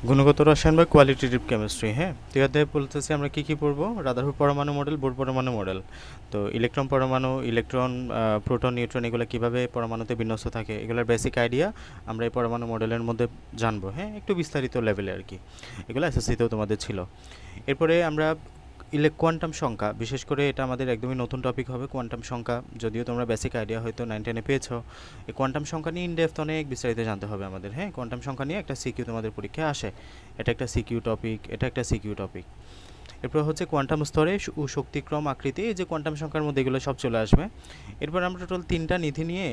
গুণগত রসায়ন বা কোয়ালিটেটিভ কেমিস্ট্রি। হ্যাঁ, তো ইয়াতে বলতেছি আমরা কী কী পড়বো: রাদারফোর্ড পরমাণু মডেল, বোর পরমাণু মডেল। তো ইলেকট্রন পরমাণু, ইলেকট্রন, প্রোটন, নিউট্রন এগুলো কীভাবে পরমাণুতে বিন্যস্ত থাকে এগুলোর বেসিক আইডিয়া আমরা এই পরমাণু মডেলের মধ্যে জানবো। হ্যাঁ, একটু বিস্তারিত লেভেলে আর কি। এগুলো এসএসসিতেও তোমাদের ছিল। এরপরে আমরা কোয়ান্টাম সংখ্যা, বিশেষ করে এটা আমাদের একদমই নতুন টপিক হবে কোয়ান্টাম সংখ্যা। যদিও তোমরা বেসিক আইডিয়া হয়তো 9-10-এ পেয়েছো, এই কোয়ান্টাম সংখ্যা নিয়ে ইনডেপথ অনেক বিস্তারিত জানতে হবে আমাদের। হ্যাঁ, কোয়ান্টাম সংখ্যা নিয়ে একটা সিকিউ তোমাদের পরীক্ষায় আসে। এটা একটা সিকিউ টপিক, এটা একটা সিকিউ টপিক। এরপর হচ্ছে কোয়ান্টাম স্তরে শক্তিক্রম আকৃতি, এই যে কোয়ান্টাম সংখ্যার মধ্যে এগুলো সব চলে আসবে। এরপর আমরা টোটাল 3টা নীতি নিয়ে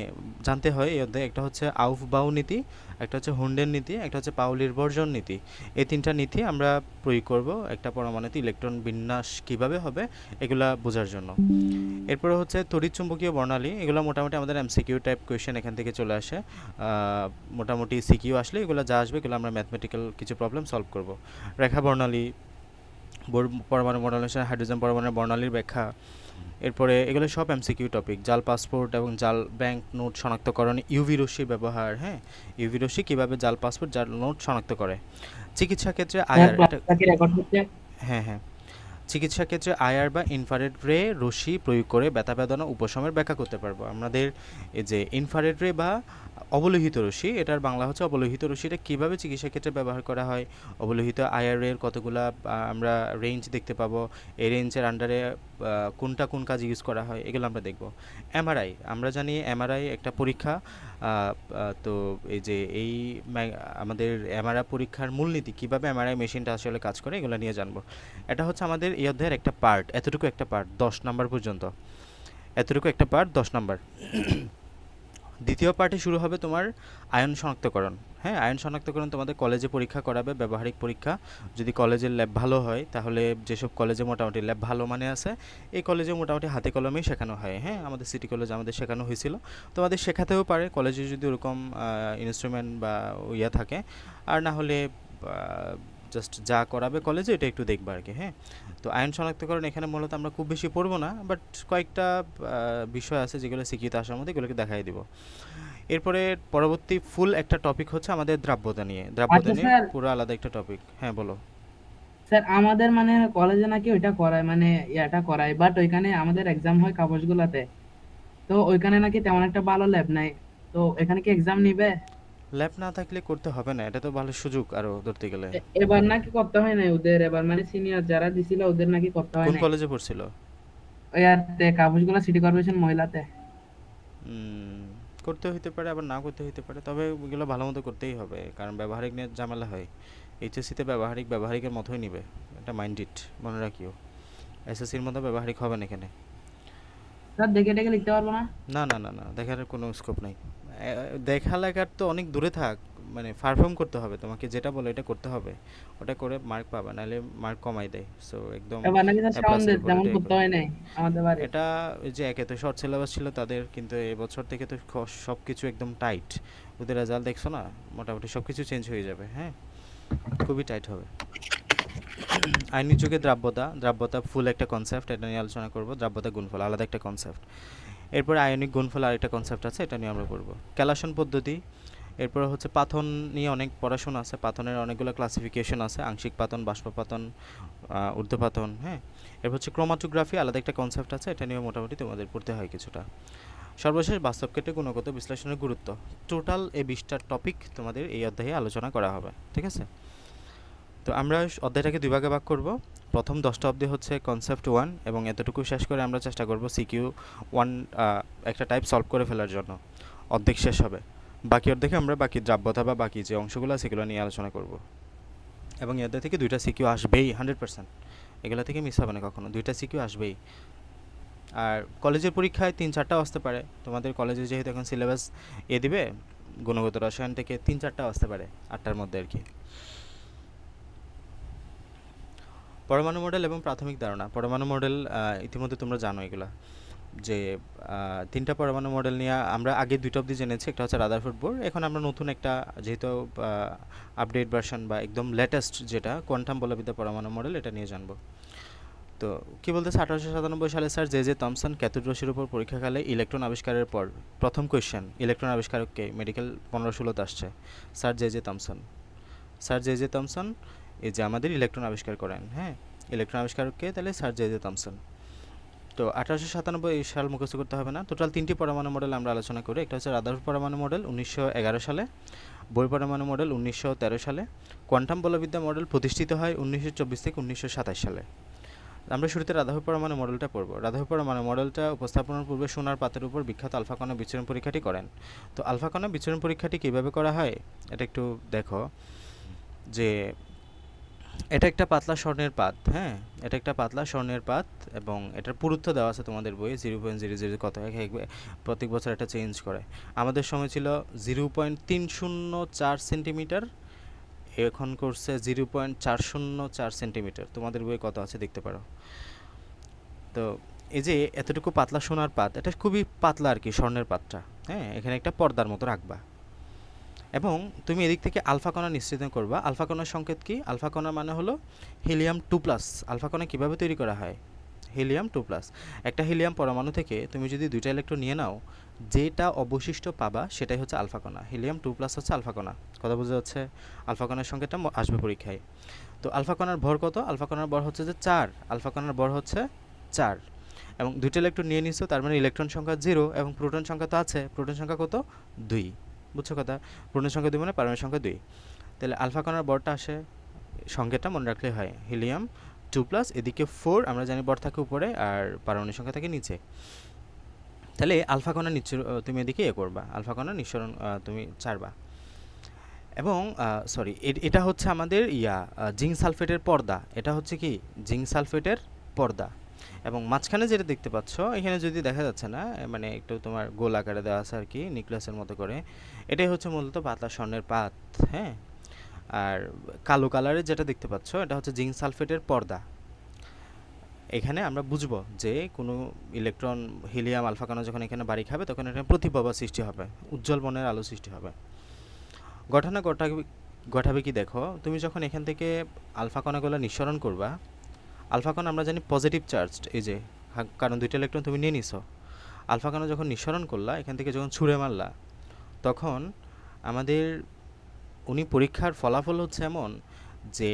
জানতে হয় এই অধ্যায়ে। একটা হচ্ছে আউফ বাউ নীতি, একটা হচ্ছে হুন্ডের নীতি, একটা হচ্ছে পাউলির বর্জন নীতি। এই 3টা নীতি আমরা প্রয়োগ করব একটা পরমাণুতে ইলেকট্রন বিন্যাস কিভাবে হবে এগুলা বোঝার জন্য। এরপরে হচ্ছে তড়িৎচুম্বকীয় বর্ণালী, এগুলো মোটামুটি আমাদের এমসিকিউ টাইপ কোয়েশ্চেন এখান থেকে চলে আসে। মোটামুটি সিকিউ আসলে এগুলো যা আসবে এগুলো আমরা ম্যাথমেটিক্যাল কিছু প্রবলেম সলভ করব। রেখা বর্ণালী, পরমাণু মডেলেশন, হাইড্রোজেন পরমাণুর বর্ণালীর ব্যাখ্যা। এরপরে এগুলো সব এমসিকিউ টপিক। জাল পাসপোর্ট এবং জাল ব্যাংক নোট শনাক্তকরণ, ইউভি রশ্মির ব্যবহার। হ্যাঁ, ইউভি রশ্মি কীভাবে জাল পাসপোর্ট, জাল নোট শনাক্ত করে। চিকিৎসা ক্ষেত্রে স্যার আয়ার, এটা ক্লাসটা কি রেকর্ড হচ্ছে? হ্যাঁ হ্যাঁ, চিকিৎসা ক্ষেত্রে আইআর বা ইনফ্রারেড রে রশ্মি প্রয়োগ করে ব্যথা বেদনা উপশমের ব্যাখ্যা করতে পারবো। আমাদের এই যে ইনফ্রারেড রে বা অবলোহিত রশ্মি, এটার বাংলা হচ্ছে অবলোহিত রশ্মি, এটা কীভাবে চিকিৎসা ক্ষেত্রে ব্যবহার করা হয়। অবলোহিত আইআর রের কতগুলা আমরা রেঞ্জ দেখতে পাবো, এই রেঞ্জের আন্ডারে কোনটা কোন কাজ ইউজ করা হয় এগুলো আমরা দেখব। এমআরআই, আমরা জানি এমআরআই একটা পরীক্ষা। তো এই যে আমাদের এমআরআই পরীক্ষার মূলনীতি, কীভাবে এমআরআই মেশিনটা আসলে কাজ করে এগুলো নিয়ে জানবো। এটা হচ্ছে আমাদের এই অধ্যায়ের একটা পার্ট, এতটুকু একটা পার্ট 10 নাম্বার পর্যন্ত, এতটুকু একটা পার্ট 10 নাম্বার। দ্বিতীয় পার্টে শুরু হবে তোমার আয়ন শনাক্তকরণ। হ্যাঁ, আয়ন শনাক্তকরণ তোমাদের কলেজে পরীক্ষা করাবে, ব্যবহারিক পরীক্ষা। যদি কলেজের ল্যাব ভালো হয়, তাহলে যেসব কলেজে মোটামুটি ল্যাব ভালো মানে আছে, এই কলেজে মোটামুটি হাতে কলমেই শেখানো হয়। হ্যাঁ, আমাদের সিটি কলেজ আমাদের শেখানো হয়েছিল, তোমাদের শেখাতেও পারে কলেজে যদি ওরকম ইনস্ট্রুমেন্ট বা ইয়া থাকে। আর না হলে জাস্ট যা করাবে কলেজে এটা একটু দেখবা আর কি। হ্যাঁ, তো আয়ন শনাক্তকরণ এখানে মূলত আমরা খুব বেশি পড়বো না, বাট কয়েকটা বিষয় আছে যেগুলো শিখিতে আসার মধ্যে এগুলোকে দেখাই দিব। এরপরে পরবর্তী ফুল একটা টপিক হচ্ছে আমাদের দ্রাব্যতা নিয়ে। দ্রাব্যতা আচ্ছা নিয়ে স্যার, পুরো আলাদা একটা টপিক। হ্যাঁ বলো। স্যার আমাদের মানে কলেজে নাকি ওইটা করায়, মানে ইয়াটা করায়, বাট ওইখানে আমাদের এক্সাম হয় কাগজগুলাতে। তো ওইখানে নাকি তেমন একটা ভালো ল্যাব নাই। তো এখানে কি এক্সাম নিবে? ল্যাব না থাকলে করতে হবে না, এটা তো ভালো সুযোগ আরও ধরতে গেলে। এবার নাকি করতে হয় নাই ওদের, এবার মানে সিনিয়র যারা দিছিল ওদের নাকি করতে হয় কোন নাই। কলেজে পড়ছিল? ওই আর কাগজগুলা সিটি কর্পোরেশন মহিলাতে। উম, করতে হইতে পারে, আবার না করতে হইতে পারে, তবে ওগুলো ভালো মতো করতেই হবে, কারণ ব্যবহারিক নিয়ে ঝামেলা হয়। এইচএসসিতে ব্যবহারিকের মতোই নিবে, এটা মাইন্ডেড মনে রাখিও। এসএসসির মতো ব্যবহারিক হবে না এখানে। স্যার দেখে দেখে লিখতে পারবো না? না না না না, দেখার কোনো স্কোপ নাই। দেখা লেখার তো অনেক দূরে থাক, মানে পারফর্ম করতে হবে তোমাকে, যেটা বলো এটা করতে হবে। ওটা করে মার্ক পাবা, নাহলে মার্ক কমাই দেয়। সো একদম এবার নাকি স্যার এ প্লাসের সাউন্ডের উপর তেমন এটাই করতে করো। হয় নাই আমাদের বাড়ি। এটা ওই যে একে তো শর্ট সিলেবাস ছিল তাদের, কিন্তু এবছর থেকে তো সব কিছু একদম টাইট। ওদের রেজাল্ট দেখছো না, মোটামুটি সব কিছু চেঞ্জ হয়ে যাবে। হ্যাঁ, খুবই টাইট হবে। আইনি যুগে দ্রাব্যতা, দ্রাব্যতা ফুল একটা কনসেপ্ট, এটা নিয়ে আলোচনা করব। দ্রাব্যতা গুণফল আলাদা একটা কনসেপ্ট। এরপরে আয়নিক গুণফল আরেকটা কনসেপ্ট আছে, এটা নিয়ে আমরা পড়ব। ক্যালাসন পদ্ধতি। এরপর হচ্ছে পাথন নিয়ে অনেক পড়াশোনা আছে, পাথনের অনেকগুলো ক্লাসিফিকেশন আছে: আংশিক পাতন, বাষ্পপাতন, ঊর্ধ্বপাতন। হ্যাঁ, এরপর হচ্ছে ক্রোমাটোগ্রাফি, আলাদা একটা কনসেপ্ট আছে, এটা নিয়ে মোটামুটি তোমাদের পড়তে হয় কিছুটা। সর্বশেষ বাস্তব ক্ষেত্রে গুণগত বিশ্লেষণের গুরুত্ব। টোটাল এই 20টা টপিক তোমাদের এই অধ্যায়ে আলোচনা করা হবে। ঠিক আছে, তো আমরা অধ্যায়টাকে দুই ভাগে ভাগ করব। প্রথম 10টা অবধি হচ্ছে কনসেপ্ট 1, এবং এতটুকু শেষ করে আমরা চেষ্টা করব সিকিউ 1 একটা টাইপ সলভ করে ফেলার জন্য। অর্ধেক শেষ হবে, বাকি অর্ধেকে আমরা বাকি দ্রাব্যতা বা বাকি যে অংশগুলো আছে সেগুলো নিয়ে আলোচনা করব। এবং এদের থেকে 2টা সিকিউ আসবেই 100%, এগুলো থেকে মিস হবে না কখনো, 2টা সিকিউ আসবেই। আর কলেজের পরীক্ষায় 3-4টাও আসতে পারে, তোমাদের কলেজে যেহেতু এখন সিলেবাস দিবে, গুণগত রসায়ন থেকে 3-4টাও আসতে পারে, 8টার মধ্যে আর কি। পরমাণু মডেল এবং প্রাথমিক ধারণা। পরমাণু মডেল ইতিমধ্যে তোমরা জানো এগুলা, যে 3টা পরমাণু মডেল নিয়ে আমরা আগে 2টা অবধি জেনেছি। একটা হচ্ছে রাদারফোর্ড বোর, এখন আমরা নতুন একটা, যেহেতু আপডেট ভার্সন বা একদম লেটেস্ট যেটা কোয়ান্টাম বলবিদ্যা পরমাণু মডেল, এটা নিয়ে জানবো। তো কি বলতেছে, 1897 সালে স্যার জে থমসন ক্যাথোড রশ্মির উপর পরীক্ষাকালে ইলেকট্রন আবিষ্কারের পর প্রথম কোয়েশ্চেন, ইলেকট্রন আবিষ্কারক কে? মেডিকেল 15-16 আসছে, sir J Thomson. Sir J J Thomson এই যে আমাদের ইলেকট্রন আবিষ্কার করেন। হ্যাঁ, ইলেকট্রন আবিষ্কারকে তাহলে স্যার জে জে থমসন। তো 1897 সাল মুখস্থ করতে হবে না। টোটাল 3টি পরমাণু মডেল আমরা আলোচনা করি। একটা হচ্ছে রাদারফোর্ড পরমাণু মডেল 1911 সালে, বোর পরমাণু মডেল 1913 সালে, কোয়ান্টাম বলবিদ্যা মডেল প্রতিষ্ঠিত হয় 1924 থেকে 1927 সালে। আমরা শুরুতে রাদারফোর্ড পরমাণু মডেলটা পড়ব। রাদারফোর্ড পরমাণু মডেলটা উপস্থাপনের পূর্বে সোনার পাতের উপর বিখ্যাত আলফা কণা বিচ্ছুরণ পরীক্ষাটি করেন। তো আলফা কণা বিচ্ছুরণ পরীক্ষাটি কীভাবে করা হয় এটা একটু দেখো। যে এটা একটা পাতলা স্বর্ণের পাত। হ্যাঁ, এটা একটা পাতলা স্বর্ণের পাত এবং এটার পুরুত্ব দেওয়া আছে তোমাদের বইয়ে 0.00 কত, প্রত্যেক বছর এটা চেঞ্জ করে। আমাদের সময় ছিল 0.304 সেন্টিমিটার, এখন করছে 0.404 সেন্টিমিটার। তোমাদের বইয়ে কত আছে দেখতে পারো। তো এই যে এতটুকু পাতলা সোনার পাত, এটা খুবই পাতলা আর কি স্বর্ণের পাতটা। হ্যাঁ, এখানে একটা পর্দার মতো রাখবা এবং তুমি এদিক থেকে আলফা কণা নিশ্চিত করবা। আলফা কণার সংকেত কি? আলফা কণা মানে হলো হিলিয়াম 2+। আলফা কণা কীভাবে তৈরি করা হয়? হিলিয়াম 2+। একটা হিলিয়াম পরমাণু থেকে তুমি যদি 2টা ইলেকট্রন নিয়ে নাও, যেটা অবশিষ্ট পাবা সেটাই হচ্ছে আলফা কণা। হিলিয়াম 2+ হচ্ছে আলফা কণা। কথা বোঝা যাচ্ছে? আলফা কণার সংকেতটা আসবে পরীক্ষায়। তো আলফা কণার ভর কত? আলফা কণার ভর হচ্ছে যে 4। আলফা কণার ভর হচ্ছে 4 এবং 2টা ইলেকট্রন নিয়ে নিছো, তার মানে ইলেকট্রন সংখ্যা 0 এবং প্রোটন সংখ্যা তো আছে। প্রোটন সংখ্যা কত? 2। বুঝছো কথা? প্রোটনের সংখ্যা 2 মানে পারমাণবিক সংখ্যা 2। তাহলে আলফা কণার ভরটা আসে, সংকেতটা মনে রাখলেই হয়, হিলিয়াম 2+, এদিকে 4, আমরা জানি ভর থাকে উপরে আর পারমাণবিক সংখ্যা থাকে নিচে। তাহলে আলফা কণা তুমি এদিকে করবা, আলফা কণা নিঃসরণ তুমি ছাড়বা। এবং সরি, এটা হচ্ছে আমাদের জিঙ্ক সালফেটের পর্দা। এটা হচ্ছে কি জিঙ্ক সালফেটের পর্দা। এবং মাঝখানে যেটা দেখতে পাচ্ছ, এখানে যদি দেখা যাচ্ছে না, মানে একটু তোমার গোল আকারে দেওয়া আছে আর কি, নিউক্লিয়াসের মতো করে। এটাই হচ্ছে মূলত পাতলা স্বর্ণের পাত। হ্যাঁ, আর কালো কালারের যেটা দেখতে পাচ্ছ এটা হচ্ছে জিঙ্ক সালফেটের পর্দা। এখানে আমরা বুঝবো যে কোনো ইলেকট্রন হিলিয়াম আলফা কণা যখন এখানে বাড়ি খাবে তখন এখানে প্রতিপ্রভা সৃষ্টি হবে, উজ্জ্বল বর্ণের আলো সৃষ্টি হবে। ঘটনা ঘটাবে কি দেখো, তুমি যখন এখান থেকে আলফা কণাগুলো নিঃসরণ করবা, আলফা কণা আমরা জানি পজিটিভ চার্জড, এই যে কারণ 2টা ইলেকট্রন তুমি নিয়ে নিছো। আলফা কণা যখন নিঃসরণ করলা, এখান থেকে যখন ছুঁড়ে মারলা, তখন আমাদের পরীক্ষার ফলাফল হচ্ছে এমন যে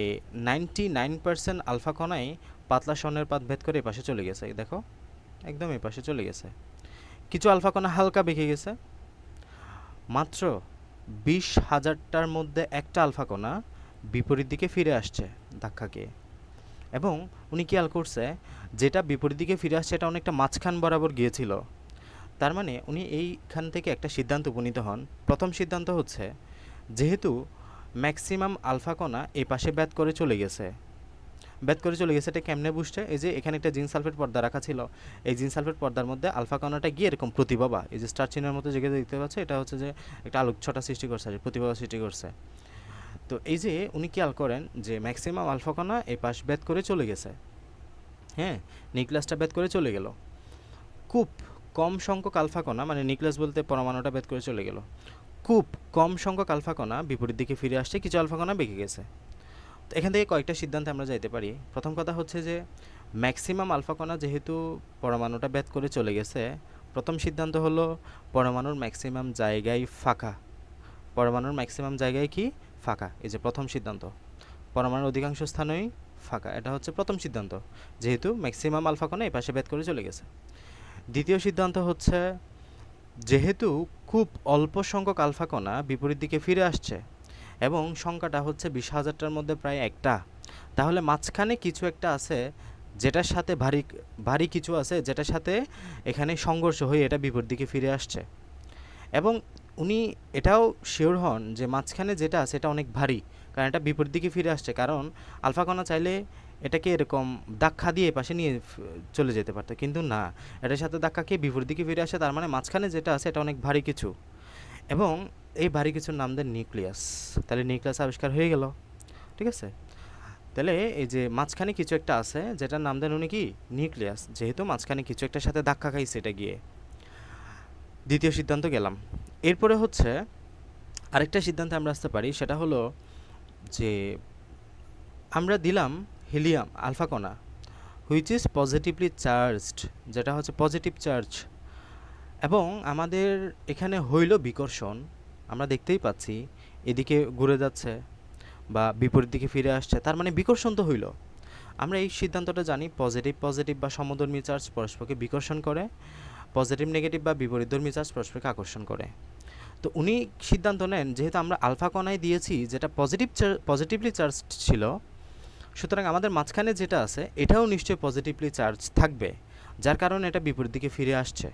99% আলফা কণাই পাতলা স্বর্ণের পাত ভেদ করে এপাশে চলে গেছে। দেখো, একদম এপাশে চলে গেছে। কিছু আলফা কণা হালকা বেঁকে গেছে। মাত্র 20,000টার মধ্যে একটা আলফা কণা বিপরীত দিকে ফিরে আসছে ধাক্কা খেয়ে। এবং উনি খেয়াল করছে যেটা বিপরীত দিকে ফিরে আসছে এটা অনেকটা মাঝখান বরাবর গিয়েছিল। তার মানে উনি এইখান থেকে একটা সিদ্ধান্ত উপনীত হন। প্রথম সিদ্ধান্ত হচ্ছে, যেহেতু ম্যাক্সিমাম আলফা কণা এই পাশে ব্যাত করে চলে গেছে, এটা কেমনে বুঝছে? এই যে এখানে একটা জিঙ্ক সালফেট পর্দা রাখা ছিল, এই জিঙ্ক সালফেট পর্দার মধ্যে আলফা কণাটা গিয়ে এরকম প্রতিবাবা, এই যে স্টার চিহ্নের মতো যেগুলো দেখতে পাচ্ছে, এটা হচ্ছে যে একটা আলোক ছটা সৃষ্টি করছে, প্রতিবাবা সৃষ্টি করছে। তো এই যে উনি খেয়াল করেন যে ম্যাক্সিমাম আলফা কণা এই পাশ ব্যাত করে চলে গেছে। হ্যাঁ, নিউক্লিয়াসটা ব্যাত করে চলে গেল। খুব কম সংখ্যক আলফা কণা, মানে নিউক্লিয়াস বলতে পরমাণুটা ব্যাত করে চলে গেল, খুব কম সংখ্যক আলফা কণা বিপরীত দিকে ফিরে আসছে, কিছু আলফা কণা বেঁকে গেছে। তো এখান থেকে কয়েকটা সিদ্ধান্তে আমরা যাইতে পারি। প্রথম কথা হচ্ছে যে ম্যাক্সিমাম আলফা কণা যেহেতু পরমাণুটা ব্যাত করে চলে গেছে, প্রথম সিদ্ধান্ত হলো পরমাণুর ম্যাক্সিমাম জায়গায় ফাঁকা। পরমাণুর ম্যাক্সিমাম জায়গায় কি? ফাঁকা। এই যে প্রথম সিদ্ধান্ত, পরমাণুর অধিকাংশ স্থানই ফাঁকা, এটা হচ্ছে প্রথম সিদ্ধান্ত, যেহেতু ম্যাক্সিমাম আলফা কণা এই পাশে ব্যাত করে চলে গেছে। দ্বিতীয় সিদ্ধান্ত হচ্ছে, যেহেতু খুব অল্প সংখ্যক আলফা কণা বিপরীত দিকে ফিরে আসছে এবং সংখ্যাটা হচ্ছে 20,000টার মধ্যে প্রায় একটা, তাহলে মাঝখানে কিছু একটা আছে যেটার সাথে ভারী কিছু আছে যেটার সাথে এখানে সংঘর্ষ হয়ে এটা বিপরীত দিকে ফিরে আসছে। এবং উনি এটাও শিওর হন যে মাঝখানে যেটা আছে এটা অনেক ভারী, কারণ এটা বিপরীত দিকে ফিরে আসছে। কারণ আলফা কণা চাইলে এটাকে এরকম ধাক্কা দিয়ে পাশে নিয়ে চলে যেতে পারতো, কিন্তু না, এটার সাথে ধাক্কা খেয়ে বিপরীত দিকে ফিরে আসে, তার মানে মাঝখানে যেটা আছে এটা অনেক ভারী কিছু। এবং এই ভারী কিছুর নাম দেন নিউক্লিয়াস। তাহলে নিউক্লিয়াস আবিষ্কার হয়ে গেল। ঠিক আছে, তাহলে এই যে মাঝখানে কিছু একটা আছে যেটার নাম দেন উনি কি? নিউক্লিয়াস, যেহেতু মাঝখানে কিছু একটার সাথে ধাক্কা খাইছে এটা গিয়ে। দ্বিতীয় সিদ্ধান্ত গেলাম। এরপরে হচ্ছে আরেকটা সিদ্ধান্তে আমরা আসতে পারি, সেটা হলো যে আমরা দিলাম হিলিয়াম আলফা কণা হুইচ ইজ পজিটিভলি চার্জড, যেটা হচ্ছে পজিটিভ চার্জ, এবং আমাদের এখানে হইল বিকর্ষণ, আমরা দেখতেই পাচ্ছি এদিকে ঘুরে যাচ্ছে, বা বিপরীত দিকে ফিরে আসছে, তার মানে বিকর্ষণ তো হইল। আমরা এই সিদ্ধান্তটা জানি, পজিটিভ পজিটিভ বা সমধর্মী চার্জ পরস্পরকে বিকর্ষণ করে, পজিটিভ নেগেটিভ বা বিপরীতধর্মী চার্জ পরস্পরকে আকর্ষণ করে। তো উনি সিদ্ধান্ত নেন যেহেতু আমরা আলফা কণায় দিয়েছি যেটা পজিটিভলি চার্জ ছিল, সুতরাং আমাদের মাঝখানে যেটা আছে এটাও নিশ্চয়ই পজিটিভলি চার্জ থাকবে, যার কারণে এটা বিপরীত দিকে ফিরে আসছে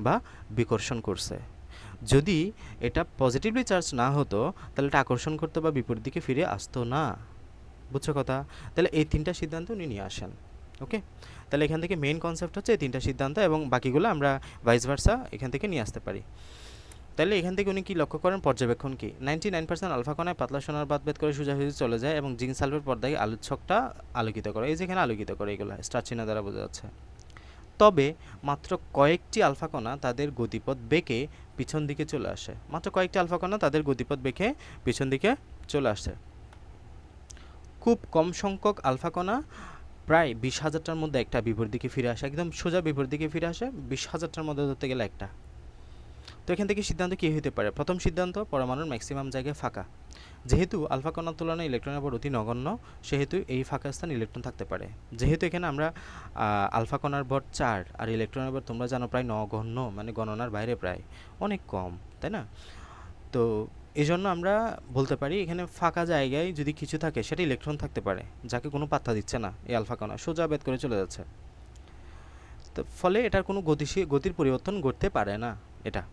বা বিকর্ষণ করছে। যদি এটা পজিটিভলি চার্জ না হতো তাহলে এটা আকর্ষণ করতো বা বিপরীত দিকে ফিরে আসতো না। বুঝছো কথা? তাহলে এই তিনটা সিদ্ধান্ত উনি নিয়ে আসেন। ওকে, তাহলে এখান থেকে মেইন কনসেপ্ট হচ্ছে এই তিনটা সিদ্ধান্ত, এবং বাকিগুলো আমরা ভাইস ভার্সা এখান থেকে নিয়ে আসতে পারি। তাহলে এখান থেকে উনি কি লক্ষ্য করেন? পর্যবেক্ষণ কি, 99% আলফা কণায় পাতলা সোনার বাদ ভেদ করে সোজাসুজি চলে যায় এবং জিঙ্ক সালফেট পর্দায় আলোচ্ছকটা আলোকিত করে। এই যেখানে আলোকিত করে, এগুলো স্টার চিহ্ন দ্বারা বোঝা যাচ্ছে। তবে মাত্র কয়েকটি আলফা কণা তাদের গতিপথ বেঁকে পিছন দিকে চলে আসে। মাত্র কয়েকটি আলফা কণা তাদের গতিপথ বেঁকে পিছন দিকে চলে আসে। খুব কম সংখ্যক আলফা কণা, প্রায় 20,000টার মধ্যে একটা বিপরীত দিকে ফিরে আসে, একদম সোজা বিপরীত দিকে ফিরে আসে 20,000টার মধ্যে ধরতে গেলে একটা। তো এখান থেকে সিদ্ধান্ত কী হতে পারে? প্রথম সিদ্ধান্ত, পরমাণুর ম্যাক্সিমাম জায়গায় ফাঁকা। যেহেতু আলফা কণার তুলনায় ইলেকট্রনের ভর অতি নগণ্য, সেহেতু এই ফাঁকা স্থান ইলেকট্রন থাকতে পারে। যেহেতু এখানে আমরা আলফা কণার ভর 4 আর ইলেকট্রনের ভর তোমরা জানো প্রায় নগণ্য, মানে গণনার বাইরে, প্রায় অনেক কম, তাই না? তো এই জন্য আমরা বলতে পারি এখানে ফাঁকা জায়গায় যদি কিছু থাকে সেটা ইলেকট্রন থাকতে পারে, যাকে কোনো পাত্তা দিচ্ছে না এই আলফা কণা, সোজা বেদ করে চলে যাচ্ছে। তো ফলে এটার কোনো গতির পরিবর্তন ঘটতে পারে না। এটা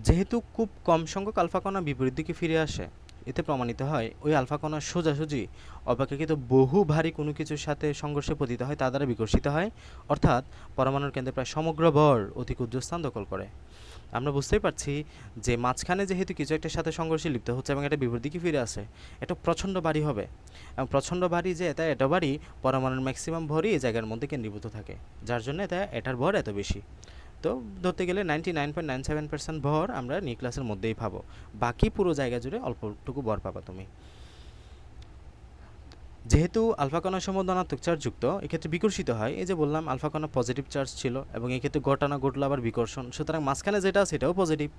যেহেতু খুব কম সংখ্যক আলফা কণা বিপরীত দিকে ফিরে আসে, এতে প্রমাণিত হয় ওই আলফা কণা সোজাসুজি অপেক্ষাকৃত বহু ভারী কোনো কিছুর সাথে সংঘর্ষে পতিত হয়, তা দ্বারা বিকর্ষিত হয়, অর্থাৎ পরমাণুর কেন্দ্রে প্রায় সমগ্র ভর অতি ক্ষুদ্র স্থান দখল করে। আমরা বুঝতেই পারছি যে মাঝখানে যেহেতু কিছু একটার সাথে সংঘর্ষে লিপ্ত হচ্ছে এবং এটা বিপরীত দিকে ফিরে আসে, এটা প্রচণ্ড ভারী হবে, এবং প্রচণ্ড ভারী যে এত ভারী, পরমাণুর ম্যাক্সিমাম ভরই এই জায়গার মধ্যে কেন্দ্রীভূত থাকে, যার জন্য এটার ভর এত বেশি। তো ধরতে গেলে 99.97% ভর আমরা নিউক্লিয়াসের মধ্যেই পাবো, বাকি পুরো জায়গা জুড়ে অল্পটুকু ভর পাবা তুমি। যেহেতু আলফা কণা সমূহ ধনাত্মক চার্জযুক্ত, এক্ষেত্রে বিকর্ষিত হয়। এই যে বললাম আলফা কণা পজিটিভ চার্জ ছিল এবং এক্ষেত্রে ঘটনা ঘটলো আবার বিকর্ষণ, সুতরাং মাঝখানে যেটা সেটাও পজিটিভ।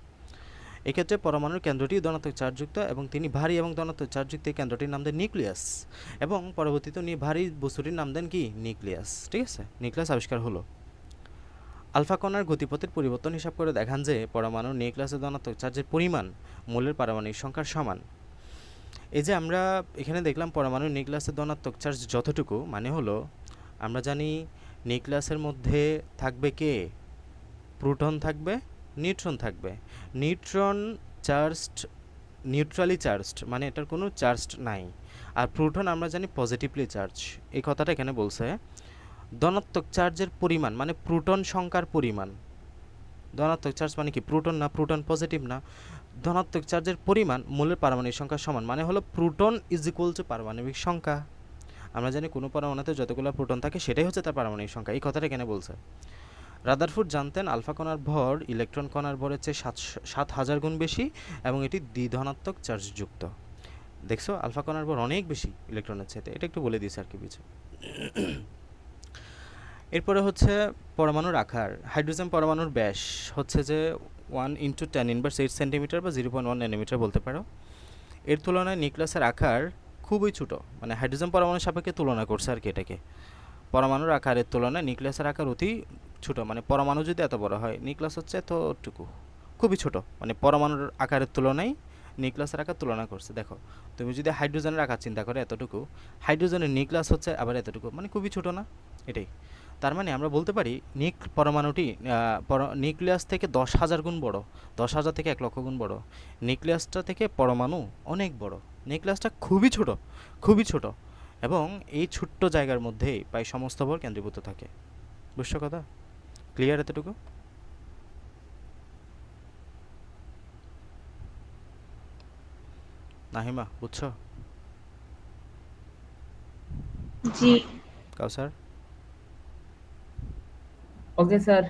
এক্ষেত্রে পরমাণুর কেন্দ্রটি ধনাত্মক চার্জযুক্ত এবং তিনি ভারী এবং ধনাত্মক চার্জযুক্ত এই কেন্দ্রটির নাম দেন নিউক্লিয়াস, এবং পরবর্তীতে উনি ভারী বস্তুটির নাম দেন কি? নিউক্লিয়াস। ঠিক আছে, নিউক্লিয়াস আবিষ্কার হলো। আলফা কণার গতিপথের পরিবর্তন হিসাব করে দেখান যে পরমাণুর নিউক্লিয়াসের ধনাত্মক চার্জের পরিমাণ মূলের পারমাণবিক সংখ্যার সমান। এই যে আমরা এখানে দেখলাম পরমাণুর নিউক্লিয়াসের ধনাত্মক চার্জ যতটুকু, মানে হলো আমরা জানি নিউক্লিয়াসের মধ্যে থাকবে কে? প্রোটন থাকবে, নিউট্রন থাকবে। নিউট্রন চার্জড, নিউট্রালি চার্জড, মানে এটার কোনো চার্জড নাই। আর প্রোটন আমরা জানি পজিটিভলি চার্জ। এই কথাটা এখানে বলছে ধনাত্মক চার্জের পরিমাণ, মানে প্রোটন সংখ্যার পরিমাণ। ধনাত্মক চার্জ মানে কি? প্রোটন না, প্রোটন পজিটিভ না। ধনাত্মক চার্জের পরিমাণ মূলের পারমাণবিক সংখ্যার সমান, মানে হলো প্রোটন ইজ ইকুয়াল টু পারমাণবিক সংখ্যা। আমরা জানি কোনো পরমাণুতে যতগুলো প্রোটন থাকে সেটাই হচ্ছে তার পারমাণবিক সংখ্যা, এই কথাটা এখানে বলছে। রাদারফোর্ড জানতেন আলফা কণার ভর ইলেকট্রন কণার ভরের চেয়ে 7,000 গুণ বেশি এবং এটি দ্বিধনাত্মক চার্জযুক্ত। দেখছো আলফা কণার ভর অনেক বেশি ইলেকট্রনের চাইতে, এটা একটু বলে দিয়েছে আর কি পিছু। এরপরে হচ্ছে পরমাণুর আকার। হাইড্রোজেন পরমাণুর ব্যাস হচ্ছে যে 1 × 10⁻8 সেন্টিমিটার বা 0.1 ন্যানোমিটার বলতে পারো। এর তুলনায় নিউক্লিয়াসের আকার খুবই ছোট, মানে হাইড্রোজেন পরমাণুর সাপেক্ষে তুলনা করছে আর কি এটাকে। পরমাণুর আকারের তুলনায় নিউক্লিয়াসের আকার অতি ছোট, মানে পরমাণু যদি এত বড় হয়, নিউক্লিয়াস হচ্ছে এতটুকু, খুবই ছোট, মানে পরমাণুর আকারের তুলনায় নিউক্লিয়াসের আকার তুলনা করছে। দেখো তুমি যদি হাইড্রোজেনের আকার চিন্তা করে এতটুকু, হাইড্রোজেনের নিউক্লিয়াস হচ্ছে আবার এতটুকু, মানে খুবই ছোট না? এটাই তার মানে আমরা বলতে পারি পরমাণুটি নিউক্লিয়াস থেকে 10,000 গুণ বড়, 10,000 থেকে 1,00,000 গুণ বড়। নিউক্লিয়াসটা থেকে পরমাণু অনেক বড়, নিউক্লিয়াসটা খুবই ছোট, খুবই ছোট, এবং এই ছোট্ট জায়গার মধ্যেই প্রায় সমস্ত ভর কেন্দ্রীভূত থাকে। বুঝছো কথা? ক্লিয়ার এতটুকু? নাহিমা বুঝছো? জি। কাউসার? Okay sir.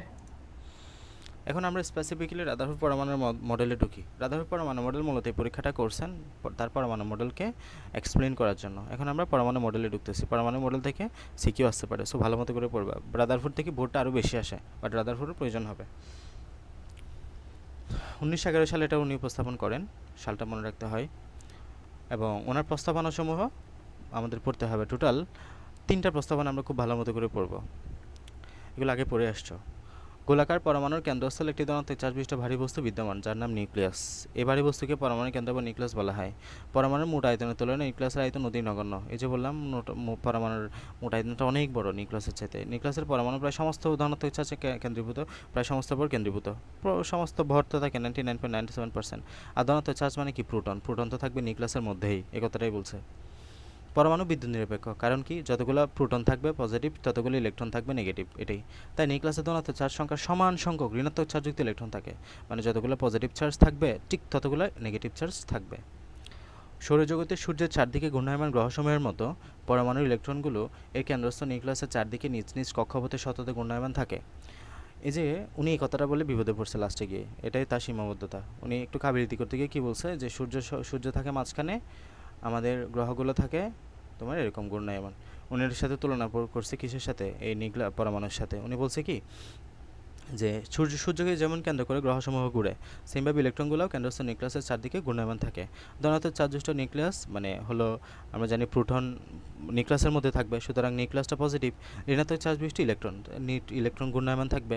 এখন আমরা স্পেসিফিক্যালি রাদারফোর্ড পরমাণুর মডেলে ঢুকি। রাদারফোর্ড পরমাণু মডেল মূলত এই পরীক্ষাটা করছেন তার পরমাণু মডেলকে এক্সপ্লেন করার জন্য। এখন আমরা পরমাণু মডেলে ঢুকতেছি। পরমাণু মডেল থেকে সিকিউ আসতে পারে, সো ভালো মতো করে পড়বা। রাদারফোর্ড থেকে বোর্ডটা আরও বেশি আসে, বাট রাদারফোর্ডের প্রয়োজন হবে। 1911 সালে এটা উনি উপস্থাপন করেন, সালটা মনে রাখতে হয়। এবং ওনার প্রস্তাবনাসমূহ আমাদের পড়তে হবে। টোটাল 3টা প্রস্তাবনা আমরা খুব ভালো মতো করে পড়ব। এগুলো আগে পড়ে আসছো। গোলাকার পরমাণুর কেন্দ্রস্থলে একটি ধনাত্মক চার্জ বিশিষ্ট ভারী বস্তু বিদ্যমান, যার নাম নিউক্লিয়াস। এই ভারী বস্তুকে পরমাণুর কেন্দ্র বা নিউক্লিয়াস বলা হয়। পরমাণুর মোট আয়তনের তুলনায় নিউক্লিয়াসের আয়তন অতি নগণ্য। এই যে বললাম পরমাণুর মোট আয়তনটা অনেক বড় নিউক্লিয়াসের চাইতে। নিউক্লিয়াসের পরমাণু প্রায় সমস্ত ধনাত্মক চার্জে কেন্দ্রীভূত, প্রায় সমস্ত ভর কেন্দ্রীভূত। সমস্ত ভর তো থাকে 99.97%। আর ধনাত্মক চার্জ মানে কি? প্রোটন। প্রোটন তো থাকবে নিউক্লিয়াসের মধ্যেই, এ কথাটাই বলছে। পরমাণু বিদ্যুৎ নিরপেক্ষ, কারণ কি? যতগুলো প্রোটন থাকবে পজিটিভ, ততগুলো ইলেকট্রন থাকবে নেগেটিভ, এটাই। তাই নিউক্লিয়াসের ধনাত্মক চার্জ সংখ্যা সমান সংখ্যক ঋণাত্মক চার্জযুক্ত ইলেকট্রন থাকে। মানে যতগুলো পজিটিভ চার্জ থাকবে ঠিক ততগুলো নেগেটিভ চার্জ থাকবে। সৌরজগতে সূর্যের চারদিকে ঘূর্ণায়মান গ্রহসমূহের মতো পরমাণুর ইলেকট্রনগুলো এর কেন্দ্রস্থ নিউক্লিয়াসের চারদিকে নিজ নিজ কক্ষপথে সততে ঘূর্ণায়মান থাকে। এই যে উনি এই কথাটা বলে বিপদে পড়ছে লাস্টে গিয়ে, এটাই তার সীমাবদ্ধতা। উনি একটু কাবিলিতি করতে গিয়ে কী বলছে, যে সূর্য থাকে মাঝখানে, আমাদের গ্রহগুলো থাকে তোমার এরকম ঘূর্ণায়মান। উনি এর সাথে তুলনা করছে কিসের সাথে? এই পরমাণুর সাথে। উনি বলছে কি, যে সূর্যকে যেমন কেন্দ্র করে গ্রহসমূহ ঘুরে, সেমভাবে ইলেকট্রনগুলোও কেন্দ্রস্থ নিউক্লিয়াসের চারদিকে ঘূর্ণায়মান থাকে। ধনাত্মক চার্জযুক্ত নিউক্লিয়াস মানে হলো, আমরা জানি প্রোটন নিউক্লিয়াসের মধ্যে থাকবে, সুতরাং নিউক্লিয়াসটা পজিটিভ। ঋণাত্মক চার্জ বিশিষ্ট ইলেকট্রন ঘূর্ণায়মান থাকবে।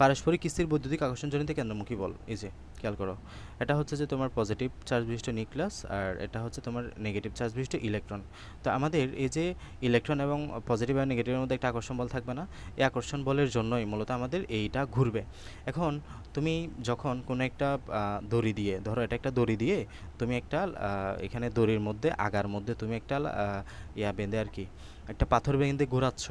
পারস্পরিক স্থির বৈদ্যুতিক আকর্ষণজনিত কেন্দ্রমুখী বল। এই যে খেয়াল করো, এটা হচ্ছে যে তোমার পজিটিভ চার্জ বিশিষ্ট নিউক্লিয়াস, আর এটা হচ্ছে তোমার নেগেটিভ চার্জ বিশিষ্ট ইলেকট্রন। তো আমাদের এই যে ইলেকট্রন এবং পজিটিভ আর নেগেটিভের মধ্যে একটা আকর্ষণ বল থাকবে না, এই আকর্ষণ বলের জন্যই মূলত আমাদের এইটা ঘুরবে। এখন তুমি যখন কোনো একটা দড়ি দিয়ে, ধরো এটা একটা দড়ি দিয়ে তুমি একটা এখানে দড়ির মধ্যে আগার মধ্যে তুমি একটা বেঁধে আর কি একটা পাথর বেঁধে ঘোরাচ্ছ।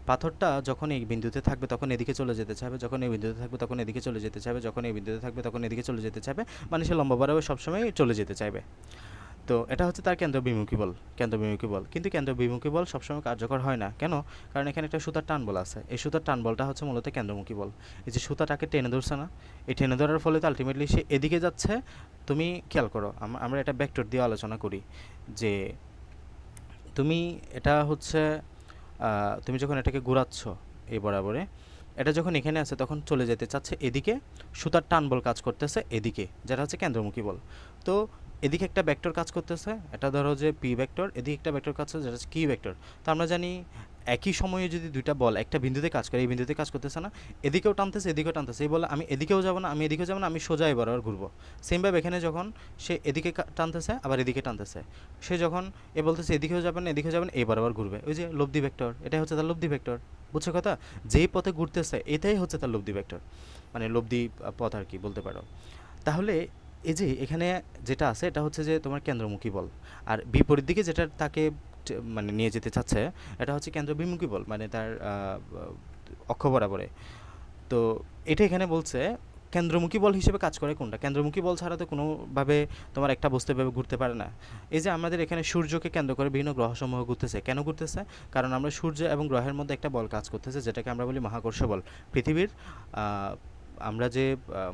পাথরটা যখন এই বিন্দুতে থাকবে তখন এদিকে চলে যেতে চাইবে, যখন এই বিন্দুতে থাকবে তখন এদিকে চলে যেতে চাইবে, যখন এই বিন্দুতে থাকবে তখন এদিকে চলে যেতে চাইবে, মানে সে লম্বা বরাবর সবসময় চলে যেতে চাইবে। তো এটা হচ্ছে তার কেন্দ্রবিমুখী বল। কিন্তু কেন্দ্রবিমুখী বল সবসময় কার্যকর হয় না। কেন? কারণ এখানে একটা সুতার টান বল আছে। এই সুতার টান বলটা হচ্ছে মূলত কেন্দ্রমুখী বল। এই যে সুতাটাকে টেনে ধরছে না, এই টেনে ধরার ফলে তো আলটিমেটলি সে এদিকে যাচ্ছে। তুমি খেয়াল করো, আমরা এটা ভেক্টর দিয়ে আলোচনা করি, যে তুমি এটা হচ্ছে তুমি যখন এটাকে ঘোরাচ্ছ এই বরাবরে, এটা যখন এখানে আছে তখন চলে যেতে চাচ্ছে এদিকে, সুতার টান বল কাজ করতেছে এদিকে, যেটা হচ্ছে কেন্দ্রমুখী বল। তো এদিকে একটা ভেক্টর কাজ করতেছে, এটা ধরো যে পি ভেক্টর, এদিকে একটা ভেক্টর কাজ করছে যেটা হচ্ছে কিউ ভেক্টর। তো আমরা জানি একই সময়ে যদি দুইটা বল একটা বিন্দুতে কাজ করে, এই বিন্দুতে কাজ করতেছে না, এদিকেও টানতেছে এদিকেও টানতেছে, এই বলে আমি এদিকেও যাব না, আমি এদিকেও যাব না, আমি সোজা বরাবর ঘুরবো। সেমভাবে এখানে যখন সে এদিকে টানতেছে আবার এদিকে টানতেছে, সে যখন বলতেছে এদিকেও যাবেন না এদিকেও যাবেন, এই বরাবর ঘুরবে। ওই যে লব্ধি ভেক্টর, এটাই হচ্ছে তার লব্ধি ভেক্টর। বুঝছো কথা? যেই পথে ঘুরতেছে এটাই হচ্ছে তার লব্ধি ভেক্টর, মানে লব্ধি পথ আর কি বলতে পারো। তাহলে এই যে এখানে যেটা আছে এটা হচ্ছে যে তোমার কেন্দ্রমুখী বল, আর বিপরীত দিকে যেটা তাকে মানে নিয়ে যেতে চাচ্ছে এটা হচ্ছে কেন্দ্রবিমুখী বল, মানে তার অক্ষ বরাবরে। তো এটা এখানে বলছে কেন্দ্রমুখী বল হিসেবে কাজ করে কোনটা? কেন্দ্রমুখী বল ছাড়া তো কোনোভাবে তোমার একটা বস্তু এভাবে ঘুরতে পারে না। এই যে আমাদের এখানে সূর্যকে কেন্দ্র করে বিভিন্ন গ্রহসমূহ ঘুরতেছে, কেন ঘুরতেছে? কারণ আমরা সূর্য এবং গ্রহের মধ্যে একটা বল কাজ করতেছে, যেটাকে আমরা বলি মহাকর্ষ বল। পৃথিবীর আমরা যে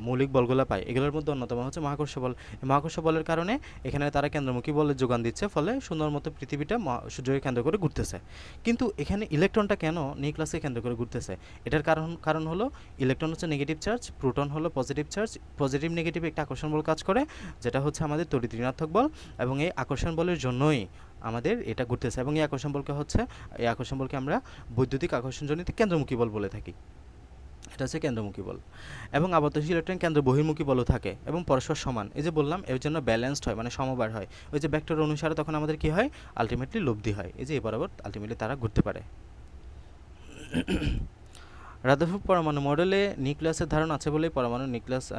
মৌলিক বলগুলো পাই এগুলোর মধ্যে অন্যতম হচ্ছে মহাকর্ষ বল। এই মহাকর্ষ বলের কারণে এখানে তারা কেন্দ্রমুখী বলের যোগান দিচ্ছে, ফলে সুন্দর মতো পৃথিবীটা সূর্যকে কেন্দ্র করে ঘুরতেছে। কিন্তু এখানে ইলেকট্রনটা কেন নিউক্লিয়াসকে কেন্দ্র করে ঘুরতেছে? এটার কারণ হলো ইলেকট্রন হচ্ছে নেগেটিভ চার্জ, প্রোটন হলো পজিটিভ চার্জ। পজিটিভ নেগেটিভ একটা আকর্ষণ বল কাজ করে, যেটা হচ্ছে আমাদের তড়িৎ ঋণাত্মক বল, এবং এই আকর্ষণ বলের জন্যই আমাদের এটা ঘুরতেছে। এবং এই আকর্ষণ বলকে আমরা বৈদ্যুতিক আকর্ষণজনিত কেন্দ্রমুখী বল বলে থাকি। এটা হচ্ছে কেন্দ্রমুখী বল। এবং আবর্তনশীল ইলেকট্রন কেন্দ্র বহির্মুখী বলও থাকে এবং পরস্পর সমান। এই যে বললাম এর জন্য ব্যালেন্সড হয়, মানে সমবার হয়। ওই যে ভেক্টর অনুসারে তখন আমাদের কি হয়? আলটিমেটলি লব্ধি হয়। এই যে এই বরাবর আলটিমেটলি তারা ঘুরতে পারে। রাদারফোর্ড পরমাণু মডেলে নিউক্লিয়াসের ধারণ আছে বলেই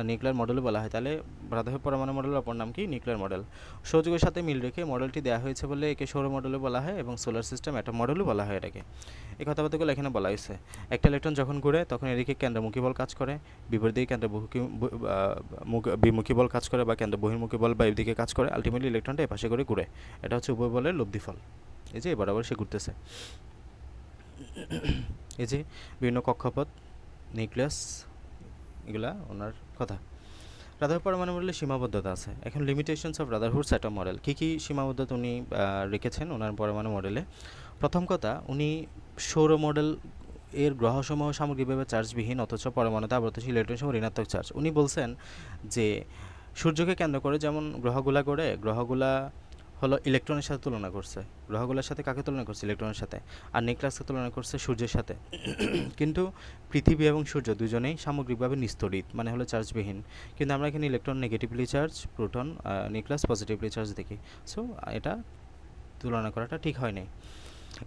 নিউক্লিয়ার মডেল বলা হয়। তাহলে রাদারফোর্ড পরমাণু মডেলের অপর নাম কি? Nuclear model. সৌরজগতের সাথে মিল রেখে মডেলটি দেওয়া হয়েছে বলে একে সৌর মডেলও বলা হয় এবং সোলার সিস্টেম অ্যাটম মডেলও বলা হয় এটাকে। এই কথাবার্তাগুলো এখানে বলা হয়েছে। একটা ইলেকট্রন যখন ঘুরে তখন এদিকে কেন্দ্রমুখী বল কাজ করে, বিপরীত দিকে বিমুখী বল কাজ করে, বা কেন্দ্র বহির্মুখী বল বা এদিকে কাজ করে। আলটিমেটলি ইলেকট্রনটা এপাশে করে ঘুরে। এটা হচ্ছে উভয় বলের লব্ধি ফল। এই যে বরাবর সে ঘুরতেছে। এই যে বিভিন্ন কক্ষপথ, নিউক্লিয়াস, এগুলা ওনার কথা। রাদারফোর্ড পরমাণু মডেলের সীমাবদ্ধতা আছে। এখন লিমিটেশনস অফ রাদারফোর্ডস অ্যাটম মডেল, কী কী সীমাবদ্ধতা উনি রেখেছেন ওনার পরমাণু মডেলে? প্রথম কথা, উনি সৌর মডেল এর গ্রহসমূহ সামগ্রিকভাবে চার্জবিহীন, অথচ পরমাণুতে আবর্তনশীল ইলেকট্রন সমূহ ঋণাত্মক চার্জ। উনি বলছেন যে সূর্যকে কেন্দ্র করে যেমন গ্রহগুলা হলো ইলেকট্রনের সাথে তুলনা করছে, গ্রহগুলোর সাথে কাকে তুলনা করছে? ইলেকট্রনের সাথে। আর নিউক্লিয়াসকে তুলনা করছে সূর্যের সাথে। কিন্তু পৃথিবী এবং সূর্য দুজনেই সামগ্রিকভাবে নিস্তড়িত, মানে হলো চার্জবিহীন। কিন্তু আমরা এখানে electron negatively charge, proton nucleus positively charge দেখি। সো এটা তুলনা করাটা ঠিক হয় নাই।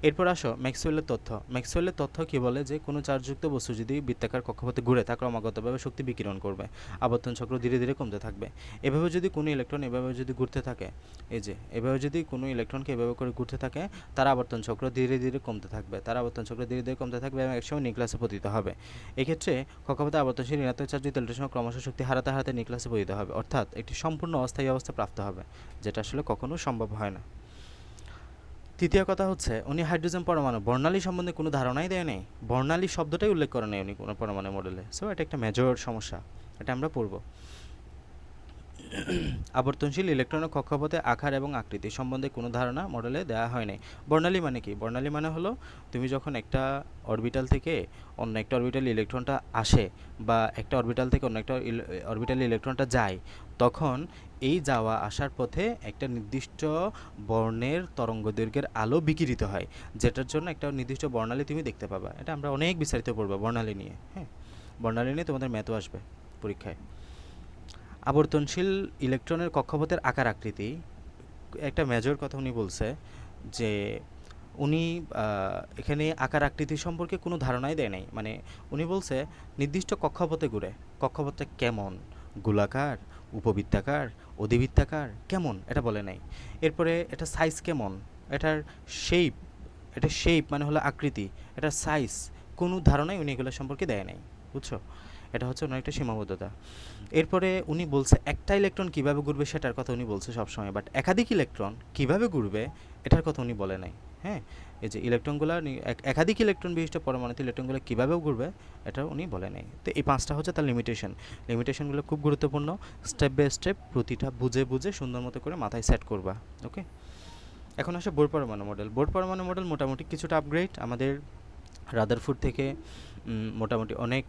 এরপর আসো ম্যাক্সওয়েলের তথ্য। ম্যাক্সওয়েলের তথ্য কি বলে যে কোনো চার্জযুক্ত বস্তু যদি বৃত্তাকার কক্ষপথে ঘুরে তা ক্রমাগতভাবে শক্তি বিকিরণ করবে, আবর্তন চক্র ধীরে ধীরে কমতে থাকবে। এভাবে যদি কোনো ইলেকট্রন এভাবে যদি ঘুরতে থাকে, এই যে এভাবে যদি কোনো ইলেকট্রনকে এভাবে করে ঘুরতে থাকে, তার আবর্তন চক্র ধীরে ধীরে কমতে থাকবে, তার আবর্তন চক্র ধীরে ধীরে কমতে থাকবে এবং একসময় নিউক্লিয়াসে পতিত হবে। এক্ষেত্রে কক্ষপথে আবর্তনশীল ঋণাত্মক চার্জযুক্ত ইলেকট্রন ক্রমশ শক্তি হারাতে হারাতে নিউক্লিয়াসে পতিত হবে, অর্থাৎ একটি সম্পূর্ণ অস্থায়ী অবস্থা প্রাপ্ত হবে, যেটা আসলে কখনো সম্ভব হয় না। তৃতীয় কথা হচ্ছে উনি হাইড্রোজেন পরমাণু বর্ণালী সম্বন্ধে কোনো ধারণাই দেয় নাই, বর্ণালী শব্দটাই উল্লেখ করে নেই উনি কোনো পরমাণু মডেলে। সো এটা একটা মেজর সমস্যা, এটা আমরা পড়ব। আবর্তনশীল ইলেকট্রনের কক্ষপথে আকার এবং আকৃতি সম্বন্ধে কোনো ধারণা মডেলে দেওয়া হয় নাই। বর্ণালী মানে কি? বর্ণালী মানে হলো তুমি যখন একটা অরবিটাল থেকে অন্য একটা অরবিটাল ইলেকট্রনটা আসে বা একটা অরবিটাল থেকে অন্য একটা অরবিটাল ইলেকট্রনটা যায়, তখন এই যাওয়া আসার পথে একটা নির্দিষ্ট বর্ণের তরঙ্গদৈর্ঘ্যের আলো বিকিরিত হয়, যেটার জন্য একটা নির্দিষ্ট বর্ণালী তুমি দেখতে পাবা। এটা আমরা অনেক বিস্তারিত পড়বো বর্ণালী নিয়ে। হ্যাঁ, বর্ণালী নিয়ে তোমাদের ম্যাথও আসবে পরীক্ষায়। আবর্তনশীল ইলেকট্রনের কক্ষপথের আকার আকৃতি একটা মেজর কথা উনি বলছে যে উনি এখানে আকার আকৃতি সম্পর্কে কোনো ধারণাই দেয় নাই। মানে উনি বলছে নির্দিষ্ট কক্ষপথে ঘুরে, কক্ষপথটা কেমন, গোলাকার, উপবৃত্তাকার, অধিবৃত্তাকার, কেমন, এটা বলে নাই। এরপরে এটা সাইজ কেমন, এটার শেপ, এটা শেপ মানে হলো আকৃতি, এটার সাইজ, কোনো ধারণাই উনি এগুলো সম্পর্কে দেয় নাই। বুঝছো? এটা হচ্ছে ওনার একটা সীমাবদ্ধতা। এরপরে উনি বলছে একটা ইলেকট্রন কীভাবে ঘুরবে সেটার কথা উনি বলছে সবসময়, বাট একাধিক ইলেকট্রন কীভাবে ঘুরবে এটার কথা উনি বলে নাই। হ্যাঁ, এই যে ইলেকট্রনগুলো একাধিক ইলেকট্রন বিশিষ্ট পরমাণুতে ইলেকট্রনগুলো কীভাবেও ঘুরবে এটা উনি বলে নাই। তো এই পাঁচটা হচ্ছে তার লিমিটেশনগুলো খুব গুরুত্বপূর্ণ। স্টেপ বাই স্টেপ প্রতিটা বুঝে বুঝে সুন্দর মতো করে মাথায় সেট করবা। ওকে, এখন আসে বোর পরমাণু মডেল। বোর পরমাণু মডেল মোটামুটি কিছুটা আপগ্রেড আমাদের রাদারফোর্ড থেকে, মোটামুটি অনেক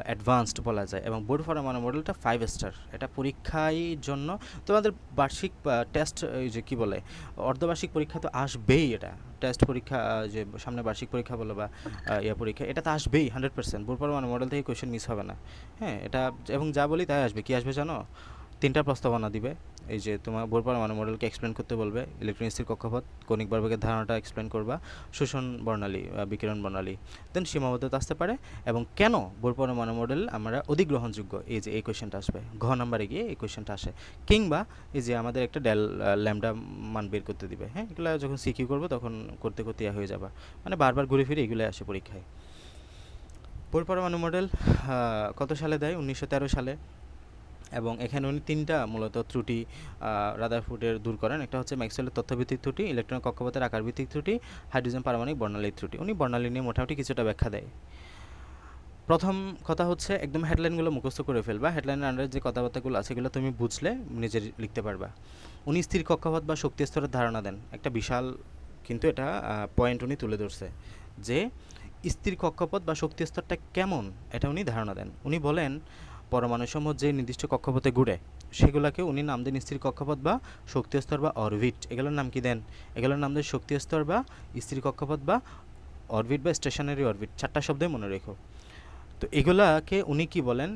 অ্যাডভান্সড বলা যায়। এবং বোর পরমাণু মডেলটা 5 স্টার। এটা পরীক্ষায় জন্য তোমাদের বার্ষিক টেস্ট, এই যে কী বলে অর্ধবার্ষিক পরীক্ষা তো আসবেই। এটা টেস্ট পরীক্ষা, যে সামনে বার্ষিক পরীক্ষা বলো বা পরীক্ষা, এটা তো আসবেই 100%। বোর পরমাণু মডেল থেকে কোয়েশ্চেন মিস হবে না। হ্যাঁ, এটা এবং যা বলি তাই আসবে। কি আসবে জানো? 3টা প্রস্তাবনা দিবে। এই যে তোমার বোর পরমাণু মডেলকে এক্সপ্লেন করতে বলবে, ইলেকট্রন স্থির কক্ষপথ, কৌণিক ভরবেগের ধারণাটা এক্সপ্লেন করবা, শোষণ বর্ণালী, বিকিরণ বর্ণালী, দেন সীমাবদ্ধতা আসতে পারে, এবং কেন বোর পরমাণু মডেল আমরা অধিগ্রহণযোগ্য, এই যে এই কোয়েশ্চেনটা আসবে। ঘ নাম্বারে গিয়ে এই কোয়েশ্চেনটা আসে। কিংবা এই যে আমাদের একটা ল্যামডা মান বের করতে দিবে। হ্যাঁ, এগুলো যখন সিকিউ করবো তখন করতে করতে হয়ে যাবে, মানে বারবার ঘুরে ফিরে এগুলো আসে পরীক্ষায়। বোর পরমাণু মডেল কত সালে দেয়? 1913 সালে। এবং এখানে উনি 3টা মূলত ত্রুটি রাদারফোর্ডের দূর করেন। একটা হচ্ছে ম্যাক্সওয়েলের তথ্যভিত্তিক ত্রুটি, ইলেকট্রন কক্ষপথের আকারভিত্তিক ত্রুটি, হাইড্রোজেন পারমাণবিক বর্ণালীর ত্রুটি। উনি বর্ণালী নিয়ে মোটামুটি কিছুটা ব্যাখ্যা দেয়। প্রথম কথা হচ্ছে একদম হেডলাইনগুলো মুখস্থ করে ফেলবা। হেডলাইনের আন্ডারে যে কথাবার্তাগুলো আছে এগুলো তুমি বুঝলে নিজে লিখতে পারবা। উনি স্থির কক্ষপথ বা শক্তি স্তরের ধারণা দেন। একটা বিশাল কিন্তু এটা পয়েন্ট উনি তুলে ধরছে যে স্থির কক্ষপথ বা শক্তি স্তরটা কেমন এটা উনি ধারণা দেন। উনি বলেন পরমাণুসমূহ যে নির্দিষ্ট কক্ষপথে ঘুরে সেগুলোকে উনি নাম দেন স্থির কক্ষপথ বা শক্তি স্তর বা অরবিট। এগুলোর নাম কি দেন? এগুলোর নাম দেন শক্তি স্তর বা স্থির কক্ষপথ বা অরবিট বা স্টেশনারি অরবিট। 4টা শব্দই মনে রেখো। তো এগুলাকে উনি কি বলেন?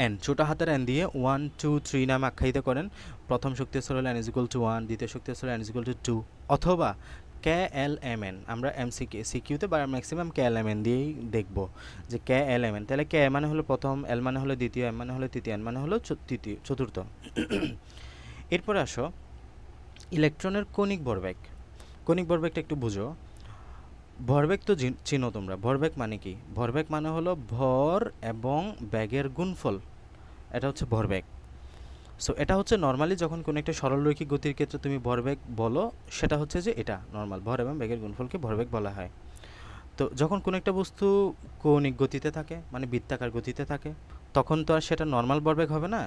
এন, ছোটো হাতের এন দিয়ে 1, 2, 3 নামে আখ্যায়িত করেন। প্রথম শক্তি স্তর হলো n=1, দ্বিতীয় শক্তি স্তর n=2, অথবা KLMN। আমরা সিকিউতে বা ম্যাক্সিমাম KLMN দিয়েই দেখব যে KLMN। তাহলে K মানে হলো প্রথম, L মানে হলো দ্বিতীয়, M মানে হলো তৃতীয়, N মানে হলো চতুর্থ। এরপরে আসো ইলেকট্রনের কৌণিক ভরবেগ। কৌণিক ভরবেগটা একটু বুঝো। ভরবেগ তো চিনো তোমরা। ভরবেগ মানে কি? ভরবেগ মানে হলো ভর এবং বেগের গুণফল, এটা হচ্ছে ভরবেগ। সো এটা হচ্ছে নর্মালি যখন কোনো একটা সরলরৈখিক গতির ক্ষেত্রে তুমি ভরবেগ বলো, সেটা হচ্ছে যে এটা নর্মাল ভর এবং বেগের গুণফলকে ভরবেগ বলা হয়। তো যখন কোনো একটা বস্তু কৌণিক গতিতে থাকে, মানে বৃত্তাকার গতিতে থাকে, তখন তো আর সেটা নর্মাল ভরবেগ হবে না,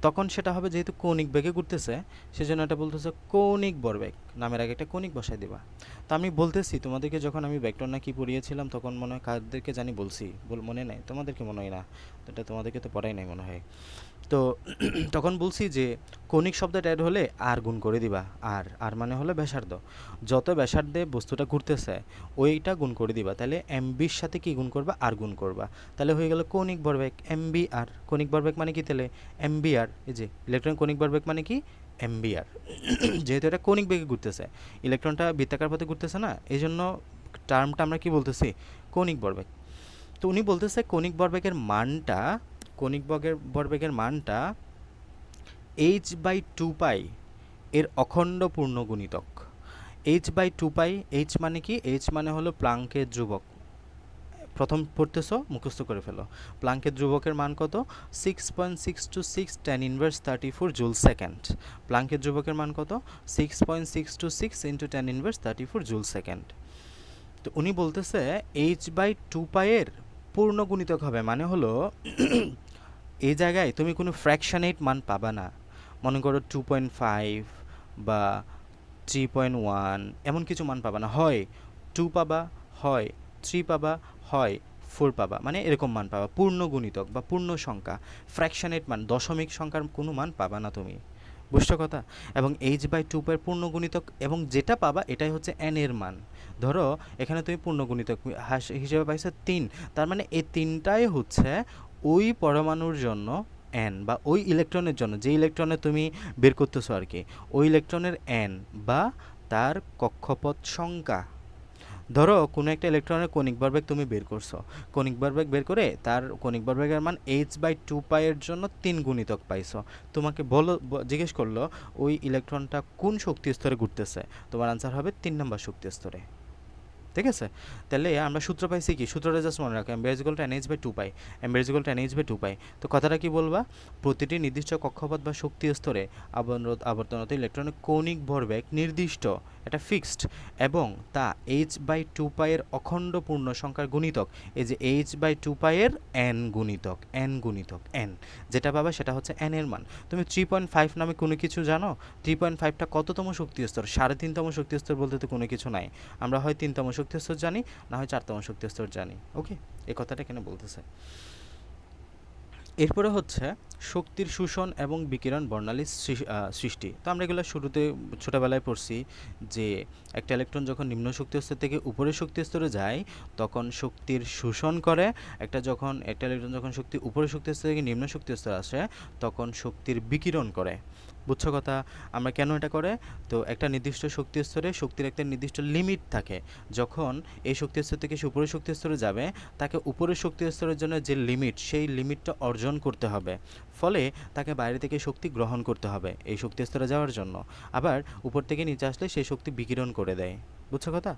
তখন সেটা হবে যেহেতু কৌণিক বেগে ঘুরতেছে সেজন্য এটা বলতেছে কৌণিক ভরবেগ। নামের আগে একটা কৌণিক বসাই দেবা। তা আমি বলতেছি তোমাদেরকে, যখন আমি ভেক্টর না কি পড়িয়েছিলাম তখন মনে হয় কাদেরকে জানি বলছি, মনে নাই? তোমাদেরকে মনে হয় না, এটা তোমাদেরকে তো পড়াই নাই মনে হয়। তো তখন বলছি যে কৌণিক শব্দটা অ্যাড হলে আর গুণ করে দিবা, আর মানে হলো ব্যাসার্ধ। যত ব্যাসার্ধে বস্তুটা ঘুরতেছে ওইটা গুণ করে দিবা, তাহলে এমবির সাথে কি গুণ করবা, আর গুণ করবা, তাহলে হয়ে গেল কৌণিক ভরবেগ এমবি আর। কৌণিক ভরবেগ মানে কি, তাহলে এমবি আর, এই যে ইলেকট্রন কৌণিক ভরবেগ মানে কি এমবি আর। যেহেতু এটা কৌণিক বেগে ঘুরতেছে, ইলেকট্রনটা বৃত্তাকার পথে ঘুরতেছে না, এই জন্য টার্মটা আমরা কি বলতেছি, কৌণিক ভরবেগ। তো উনি বলতেছে কৌণিক ভরবেগের মানটা, ভরবেগের মানটা h/2 এর অখণ্ড পূর্ণ গুণিতক। h/2, h মানে কি, h মানে হলো প্লাঙ্কের ধ্রুবক। প্রথম পড়তেছো মুখস্থ করে ফেলো। প্লাঙ্কের ধ্রুবকের মান কত, 6.626 tan ইনভার্স 34 জুল সেকেন্ড। প্লাঙ্কের ধ্রুবকের মান কত, 6.626 into tan inverse 34 joule second. তো উনি বলতেছে h/2 এর পূর্ণ গুণিতক হবে, মানে হলো এই জায়গায় তুমি কোনো ফ্র্যাকশনেট মান পাবা না। মনে করো 2.5 বা 3.1 এমন কিছু মান পাবা না, হয় 2 পাবা, হয় 3 পাবা, হয় 4 পাবা, মানে এরকম মান পাবা। পূর্ণ গুণিতক বা পূর্ণ সংখ্যা, ফ্র্যাকশনেট মান, দশমিক সংখ্যার কোনো মান পাবা না তুমি, বুঝছো কথা? এবং h/2 এর পূর্ণ গুণিতক এবং যেটা পাবা এটাই হচ্ছে n এর মান। ধরো এখানে তুমি পূর্ণ গুণিতক হিসেবে পাইছো 3, তার মানে এই 3টাই হচ্ছে ওই পরমাণুর জন্য n, বা ওই ইলেকট্রনের জন্য, যে ইলেকট্রনে তুমি বের করতেছো আর কি, ওই ইলেকট্রনের n বা তার কক্ষপথ সংখ্যা। ধরো কোনো একটা ইলেকট্রনের কৌণিক ভরবেগ তুমি বের করছো, কৌণিক ভরবেগ বের করে তার কৌণিক ভরবেগের মান h/2 এর জন্য 3 গুণিতক পাইছো। তোমাকে জিজ্ঞেস করলো ওই ইলেকট্রনটা কোন শক্তি স্তরে ঘুরতেছে, তোমার আনসার হবে 3 নম্বর শক্তি স্তরে। ঠিক আছে? তাহলে আমরা সূত্র পাইছি কি, সূত্রটা জাস্ট মনে রাখো, MBR equal to NH/2 pi, MBR equal to NH/2 পাই। তো কথাটা কি বলবা, প্রতিটি নির্দিষ্ট কক্ষপথ বা শক্তি স্তরে আবর্তনরত ইলেকট্রনের কৌণিক ভরবেগ নির্দিষ্ট, এটা ফিক্সড, এবং তা h/2 এর অখণ্ড পূর্ণ সংখ্যার গুণিতক। এই যে h/2 এর n গুণিতক n, যেটা পাবা সেটা হচ্ছে n এর মান। তুমি 3.5 নামে কোনো কিছু জানো? 3.5টা কততম শক্তি স্তর? 3.5তম শক্তি স্তর বলতে তো কোনো কিছু নাই। আমরা হয় 3তম শক্তি স্তর জানি, না হয় 4তম শক্তি স্তর জানি। ওকে, এই কথাটা এখানে বলতেছে। এরপরে হচ্ছে শক্তির শোষণ এবং বিকিরণ বর্ণালীর সৃষ্টি। তো আমরা এগুলো শুরুতে ছোটোবেলায় পড়ছি যে একটা ইলেকট্রন যখন নিম্ন শক্তি স্তর থেকে উপরের শক্তি স্তরে যায় তখন শক্তির শোষণ করে, একটা ইলেকট্রন যখন উপরের শক্তি স্তর থেকে নিম্ন শক্তি স্তরে আসে তখন শক্তির বিকিরণ করে। বুঝছো কথা? আমরা কেন এটা করে, তো একটা নির্দিষ্ট শক্তি স্তরে শক্তির একটা নির্দিষ্ট লিমিট থাকে। যখন এই শক্তি স্তর থেকে সে উপরের শক্তি স্তরে যাবে, তাকে উপরের শক্তি স্তরের জন্য যে লিমিট, সেই লিমিটটা অর্জন করতে হবে, ফলে তাকে বাইরে থেকে শক্তি গ্রহণ করতে হবে এই শক্তি স্তরে যাওয়ার জন্য। আবার উপর থেকে নিচে আসলে সেই শক্তি বিকিরণ করে দেয়। বুঝছো কথা?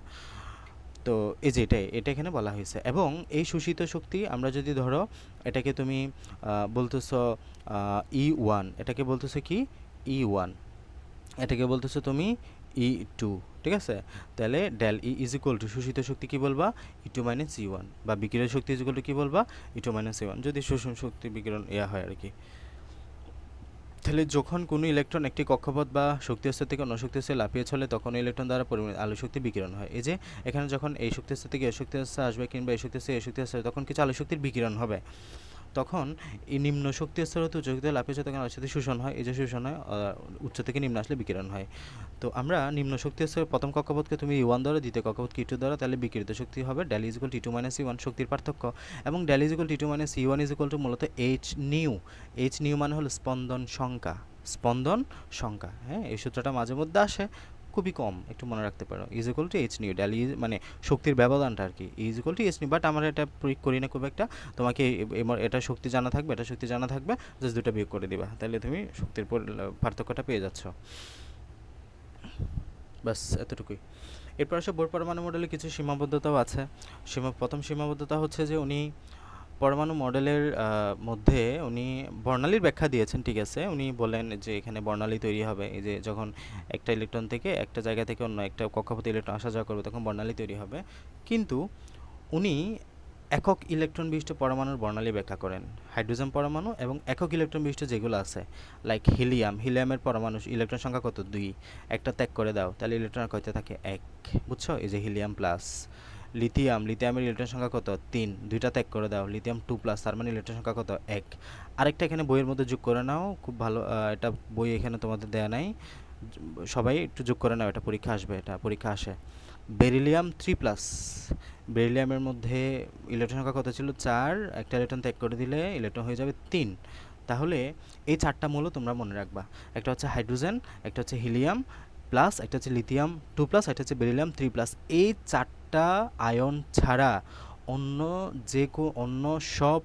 তো এই যে এটা এখানে বলা হয়েছে। এবং এই শোষিত শক্তি আমরা যদি ধরো এটাকে তুমি বলতেছো E1, এটাকে বলতেছো কি E1, এটাকে বলতেছো তুমি E2, ঠিক আছে? তাহলে del E is equal to শোষিত শক্তি কি বলবা, E2 মাইনাস E1, বা বিকিরণ শক্তি ইজ ইকুয়াল টু কি বলবা, E2 মাইনাস E1, যদি শোষণ শক্তি বিকিরণ হয় আর কি। তাহলে যখন কোনো ইলেকট্রন একটি কক্ষপথ বা শক্তি স্তর থেকে অন্য শক্তি স্তরে লাফিয়ে চলে তখন ইলেকট্রন দ্বারা পরিমাণিত আলোক শক্তি বিকিরণ হয়। এই যে এখানে যখন এই শক্তি স্তর থেকে এই শক্তি স্তরে আসবে কিংবা এই শক্তি স্তরে এই শক্তি স্তরে, তখন কিছু আলোক শক্তির বিকিরণ হবে। তখন এই নিম্ন শক্তি স্তর হতে উচ্চ শক্তিতে লাফিয়ে তখন আলোক শক্তি শোষণ হয়। এই যে শোষণ হয় উচ্চ থেকে নিম্ন আসলে বিকিরণ হয়। তো আমরা নিম্ন শক্তি স্তরের প্রথম কক্ষপথকে তুমি E1 ধরো, দ্বিতীয় কক্ষপথকে E2 ধরো, তাহলে বিকিরিত শক্তি হবে del is equal to E2 minus E1, শক্তির পার্থক্য। এবং del is equal to E2 minus E1 is equal to মূলত h নিউ। h নিউ মানে হলো স্পন্দন সংখ্যা, হ্যাঁ, এই সূত্রটা মাঝে মধ্যে আসে, খুবই কম, একটু মনে রাখতে পারো। Is equal to H nu, del is মানে শক্তির ব্যবধানটা আর কি, is equal to H nu. But আমরা এটা প্রয়োগ করি না খুব একটা, তোমাকে এটা শক্তি জানা থাকবে, এটা শক্তি জানা থাকবে, জাস্ট দুটো বিয়োগ করে দিবা, তাহলে তুমি শক্তির পার্থক্যটা পেয়ে যাচ্ছ। বাস এতটুকুই। এরপর আসে বোর পরমাণু মডেলে কিছু সীমাবদ্ধতাও আছে। প্রথম সীমাবদ্ধতা হচ্ছে যে উনি পরমাণু মডেলের মধ্যে উনি বর্ণালীর ব্যাখ্যা দিয়েছেন, ঠিক আছে। উনি বলেন যে এখানে বর্ণালী তৈরি হবে, এই যে যখন একটা ইলেকট্রন থেকে একটা জায়গা থেকে অন্য একটা কক্ষপথে ইলেকট্রন আসা যাওয়া করবে তখন বর্ণালী তৈরি হবে। কিন্তু উনি একক ইলেকট্রন বিশিষ্ট পরমাণুর বর্ণালী ব্যাখ্যা করেন। হাইড্রোজেন পরমাণু এবং একক ইলেকট্রন বিশিষ্ট যেগুলো আছে লাইক হিলিয়ামের পরমাণু ইলেকট্রন সংখ্যা কত, 2, একটা ত্যাগ করে দাও তাহলে ইলেকট্রন কয়টা থাকে, 1, বুঝছো? এই যে হিলিয়াম প্লাস লিথিয়ামের ইলেকট্রন সংখ্যা কত 3, দুইটা ত্যাগ করে দাও, লিথিয়াম 2+, তার মানে ইলেকট্রন সংখ্যা কত 1। আরেকটা এখানে বইয়ের মধ্যে যোগ করে নাও, খুব ভালো, এটা বই এখানে তোমাদের দেয়া নাই, সবাই একটু যোগ করে নাও, এটা পরীক্ষা আসবে, এটা পরীক্ষা আসে। বেরিলিয়াম 3+, বেরিলিয়ামের মধ্যে ইলেকট্রন সংখ্যা কত ছিল 4, একটা ইলেকট্রন ত্যাগ করে দিলে ইলেকট্রন হয়ে যাবে 3। তাহলে এই 4টা মৌল তোমরা মনে রাখবা, একটা হচ্ছে হাইড্রোজেন, একটা হচ্ছে হিলিয়াম প্লাস, একটা হচ্ছে লিথিয়াম 2+, একটা হচ্ছে বেরিলিয়াম 3+। এই 4টা আয়ন ছাড়া অন্য অন্য সব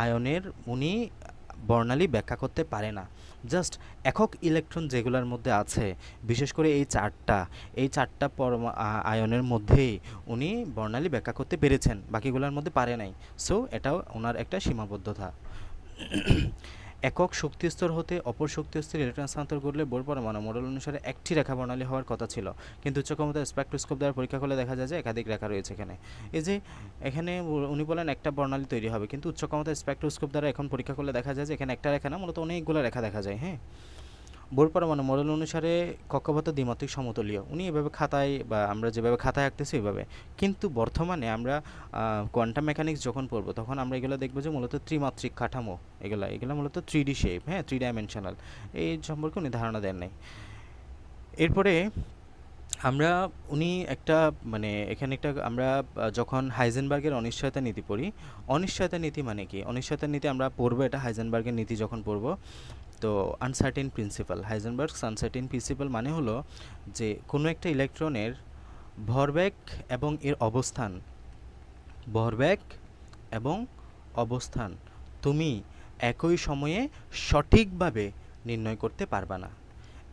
আয়নের উনি বর্ণালী ব্যাখ্যা করতে পারে না। জাস্ট একক ইলেকট্রন যেগুলোর মধ্যে আছে, বিশেষ করে এই চারটা আয়নের মধ্যেই উনি বর্ণালী ব্যাখ্যা করতে পেরেছেন, বাকিগুলোর মধ্যে পারে নাই। সো এটাও ওনার একটা সীমাবদ্ধতা। একক শক্তিস্তর হতে অপর শক্তিস্তরে ইলেকট্রন স্থানান্তর করলে বোর পরমাণু মডেল অনুসারে একটি রেখা বর্ণালী হওয়ার কথা ছিল, কিন্তু উচ্চ ক্ষমতার স্পেকট্রোস্কোপ দ্বারা পরীক্ষা করলে দেখা যায় যে একাধিক রেখা রয়েছে এখানে। এই যে এখানে উনি বলেন একটা বর্ণালী তৈরি হবে, কিন্তু উচ্চ ক্ষমতার স্পেকট্রোস্কোপ দ্বারা এখন পরীক্ষা করলে দেখা যায় যে এখানে একটা রেখা না, মূলত অনেকগুলো রেখা দেখা যায়। হ্যাঁ, বোর পরমাণু মডেল অনুসারে কক্ষপথ দ্বিমাত্রিক সমতলীয়, উনি এভাবে খাতায় বা আমরা যেভাবে খাতায় আঁকতেছি ওইভাবে। কিন্তু বর্তমানে আমরা কোয়ান্টাম মেকানিক্স যখন পড়বো তখন আমরা এগুলো দেখবো যে মূলত ত্রিমাত্রিক কাঠামো, এগুলো মূলত 3D শেপ, হ্যাঁ 3 ডাইমেনশনাল, এই সম্পর্কে উনি ধারণা দেন নাই। এরপরে উনি একটা মানে এখানে একটা আমরা যখন হাইজেনবার্গের অনিশ্চয়তা নীতি পড়ি, অনিশ্চয়তা নীতি মানে কি, অনিশ্চয়তা নীতি আমরা পড়বো, এটা হাইজেনবার্গের নীতি যখন পড়বো, তো আনসার্টেন প্রিন্সিপাল, হাইজেনবার্গস আনসার্টেন প্রিন্সিপাল মানে হলো যে কোনো একটা ইলেকট্রনের ভরবেগ এবং এর অবস্থান, ভরবেগ এবং অবস্থান তুমি একই সময়ে সঠিকভাবে নির্ণয় করতে পারবা না,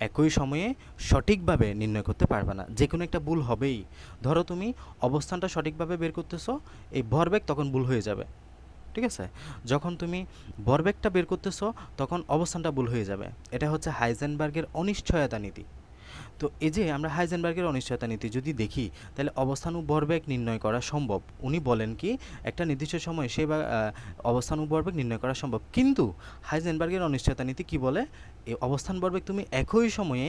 একই সময়ে সঠিকভাবে নির্ণয় করতে পারবা না, যে কোনো একটা ভুল হবেই। ধরো তুমি অবস্থানটা সঠিকভাবে বের করতেছো, এই ভরবেগ তখন ভুল হয়ে যাবে, ঠিক আছে? যখন তুমি ভরবেগটা বের করতেছো তখন অবস্থানটা ভুল হয়ে যাবে। এটা হচ্ছে হাইজেনবার্গের অনিশ্চয়তা নীতি। তো এই যে আমরা হাইজেনবার্গের অনিশ্চয়তা নীতি যদি দেখি, তাহলে অবস্থান ও ভরবেগ নির্ণয় করা সম্ভব। উনি বলেন কি একটা নির্দিষ্ট সময় সে বা অবস্থান ও ভরবেগ নির্ণয় করা সম্ভব, কিন্তু হাইজেনবার্গের অনিশ্চয়তা নীতি কি বলে, এই অবস্থান ভরবেগ তুমি একই সময়ে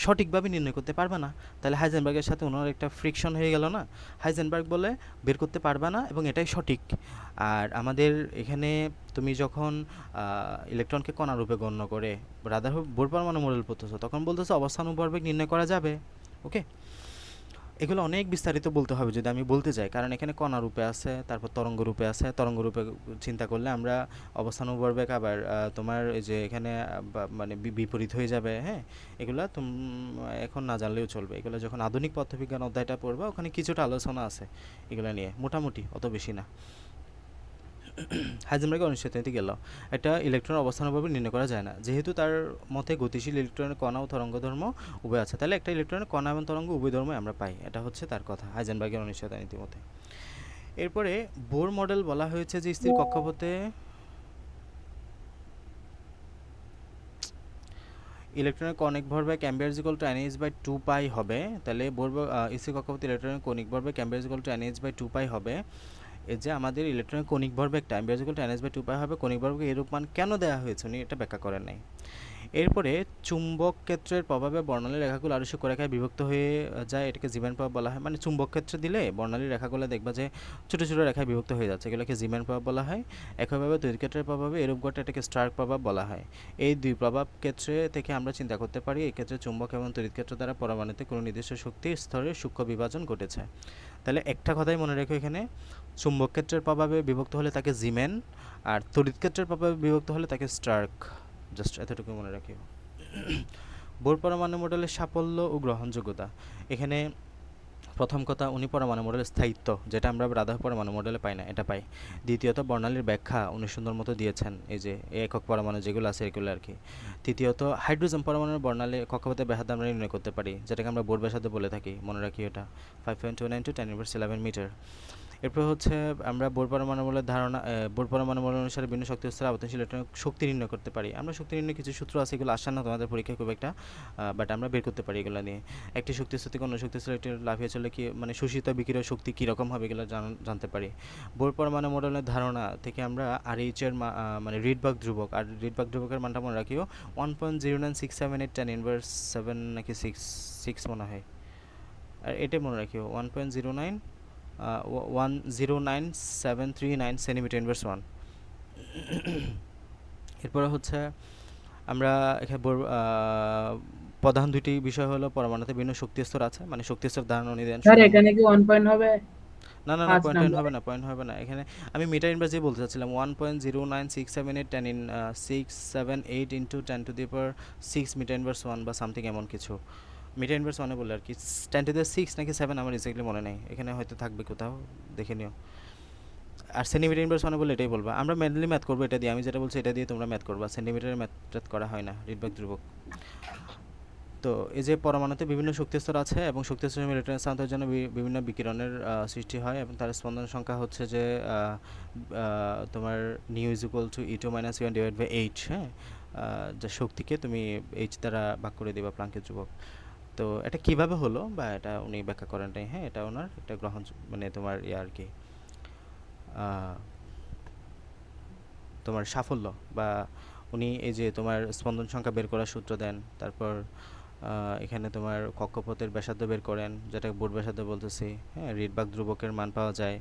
সঠিকভাবে নির্ণয় করতে পারবে না। তাহলে হাইজেনবার্গের সাথে ওনার একটা ফ্রিকশন হয়ে গেল না। হাইজেনবার্গ বলে বের করতে পারবে না এবং এটাই সঠিক। আর আমাদের এখানে তুমি যখন ইলেকট্রনকে কণা রূপে গণ্য করে রাদারফোর্ড বোর পরমাণু মডেল পড়তেছো, তখন বলতেছো অবস্থান ও ভরবেগ নির্ণয় করা যাবে। ওকে, এগুলো অনেক বিস্তারিত বলতে হবে যদি আমি বলতে যাই, কারণ এখানে কণা রূপে আছে, তারপর তরঙ্গ রূপে আছে। তরঙ্গ রূপে চিন্তা করলে আমরা অবস্থান ও ভরবেগ আবার তোমার এই যে এখানে মানে বিপরীত হয়ে যাবে। হ্যাঁ, এগুলো এখন না জানলেও চলবে, এগুলো যখন আধুনিক পদার্থবিজ্ঞান অধ্যায়টা পড়বা ওখানে কিছুটা আলোচনা আছে এগুলো নিয়ে, মোটামুটি অত বেশি না। হাইজেনবার্গের অনিশ্চয়তা নীতি গেল, একটা ইলেকট্রনের অবস্থানভাবে নির্ণয় করা যায় না, যেহেতু তার মতে গতিশীল ইলেকট্রনের কণা ও তরঙ্গ ধর্ম উভয় আছে, তাহলে একটা ইলেকট্রনের কণা এবং তরঙ্গ উভয় ধর্মই আমরা পাই। এটা হচ্ছে তার কথা হাইজেনবার্গের অনিশ্চয়তা নীতি মতে। এরপরে বোর মডেল বলা হয়েছে যে স্থির কক্ষপথে ইলেকট্রনের কণিক ভরবেগ mv=nh/2π হবে। তাহলে স্থির কক্ষপথে ইলেকট্রনের কণিক ভরবেগ mv=nh/2π হবে। এই যে আমাদের ইলেকট্রনের কণিক ভরবেগটা mv=nh/2π হবে। কণিক ভরবেগের এরূপ মান কেন দেওয়া হয়েছে উনি এটা ব্যাখ্যা করেন নাই। এরপরে চুম্বক ক্ষেত্রের প্রভাবে বর্ণালী রেখাগুলো আরও সূক্ষ্ম রেখায় বিভক্ত হয়ে যায়, এটাকে জিম্যান প্রভাব বলা হয়। মানে চুম্বক ক্ষেত্রে দিলে বর্ণালী রেখাগুলো দেখবা যে ছোটো ছোটো রেখায় বিভক্ত হয়ে যাচ্ছে, এগুলোকে জিম্যান প্রভাব বলা হয়। একইভাবে তড়িৎ ক্ষেত্রের প্রভাবে এরূপ ঘটে, এটাকে স্টার্ক প্রভাব বলা হয়। এই দুই প্রভাব ক্ষেত্রে থেকে আমরা চিন্তা করতে পারি এই ক্ষেত্রে চুম্বক এবং তড়িৎ ক্ষেত্র দ্বারা পরমাণুতে কোনো নির্দিষ্ট শক্তির স্তরের সূক্ষ্ম বিভাজন ঘটেছে। তাহলে একটা কথাই মনে রেখো, এখানে চুম্বক ক্ষেত্রের প্রভাবে বিভক্ত হলে তাকে জিমেন, আর তড়িৎ ক্ষেত্রের প্রভাবে বিভক্ত হলে তাকে স্টার্ক। জাস্ট এতটুকু মনে রাখিও। বোর পরমাণু মডেলের সাফল্য ও গ্রহণযোগ্যতা, এখানে প্রথম কথা উনি পরমাণু মডেলের স্থায়িত্ব, যেটা আমরা রাদারফোর্ড পরমাণু মডেলে পাই না, এটা পাই। দ্বিতীয়ত বর্ণালীর ব্যাখ্যা উনি সুন্দর মতো দিয়েছেন, এই যে একক পরমাণু যেগুলো আছে এগুলো আর কি। তৃতীয়ত হাইড্রোজেন পরমাণুর বর্ণালী কক্ষপথের ব্যাসার্ধ আমরা নির্ণয় করতে পারি, যেটাকে আমরা বোর ব্যাসার্ধ বলে থাকি, মনে রাখি এটা 5.29 × 10⁻11 মিটার। এরপর হচ্ছে আমরা বোর পরমাণু মডেলের ধারণা, বোর পরমাণু মডেল অনুসারে ভিন্ন শক্তি স্তরে আবর্তনশীল ইলেকট্রনের শক্তি নির্ণয় করতে পারি। আমরা শক্তি নির্ণয় কিছু সূত্র আছে, এগুলো আসে না তোমাদের পরীক্ষায় খুব একটা, বাট আমরা বের করতে পারি এগুলো নিয়ে। একটি শক্তি স্তর থেকে অন্য শক্তি স্তরে একটি লাফিয়ে চলে কি মানে শোষিত বিকিরণ শক্তি কীরকম হবে এগুলো জানতে পারি। বোর পরমাণু মডেলের ধারণা থেকে আমরা RH এর মানে রিডবার্গ ধ্রুবক, আর রিডবার্গ ধ্রুবকের মানটা মনে রাখিও 1.09678 10⁻7 নাকি 6 মনে হয়, আর এটা মনে রাখিও 1.09 109739 সেন্টিমিটার ইনভার্স 1। এরপরে হচ্ছে আমরা এখানে প্রধান দুটি বিষয় হলো পরমাণুতে বিভিন্ন শক্তি স্তর আছে, মানে শক্তি স্তর ধারণ নিদেন স্যার সমূহ। এখানে কি 1 পয়েন্ট হবে না না না, 5 পয়েন্ট নাম্বার? হবে না, পয়েন্ট হবে না এখানে। আমি মিটার ইনভার্স দিয়ে বলতে চাচ্ছিলাম 1.09678 10 ইন 678 ইন্টু 10⁻6 মিটার ইনভার্স 1 বা সামথিং এমন কিছু। মিটার ইনভার্স 1 বলে আর কি, 10⁻6 নাকি 7 আমার এক্স্যাক্টলি মনে নেই, এখানে হয়তো থাকবে কোথাও, দেখে নিও। আর সেন্টিমিটার ইনভার্স 1 বলে এটাই বলবা। আমরা মেনলি ম্যাথ করবো এটা দিয়ে, আমি যেটা বলছি এটা দিয়ে তোমরা ম্যাথ করবা, সেন্টিমিটারের ম্যাথ করা হয় না, রিডবার্গ ধ্রুবক। তো এই যে পরমাণুতে বিভিন্ন শক্তি স্তর আছে এবং শক্তি স্তরের ইলেকট্রন স্থানান্তরের জন্য বিভিন্ন বিকিরণের সৃষ্টি হয় এবং তার স্পন্দন সংখ্যা হচ্ছে যে তোমার nu is equal to E2 - E1 divide by H, হ্যাঁ। যা শক্তিকে তুমি H দ্বারা ভাগ করে দিবা, প্লাঙ্কের ধ্রুবক। তো এটা কিভাবে হলো বা এটা উনি ব্যাখ্যা করেন নাই, হ্যাঁ, এটা ওনার এটা গ্রহণ মানে তোমার ইয়ে আর কি, তোমার সাফল্য বা উনি এই যে তোমার স্পন্দন সংখ্যা বের করার সূত্র দেন, তারপর এখানে তোমার কক্ষপথের ব্যাসার্ধ বের করেন, যেটা বোর ব্যাসার্ধ বলতেছি, হ্যাঁ, রিডবার্গ ধ্রুবকের মান পাওয়া যায়।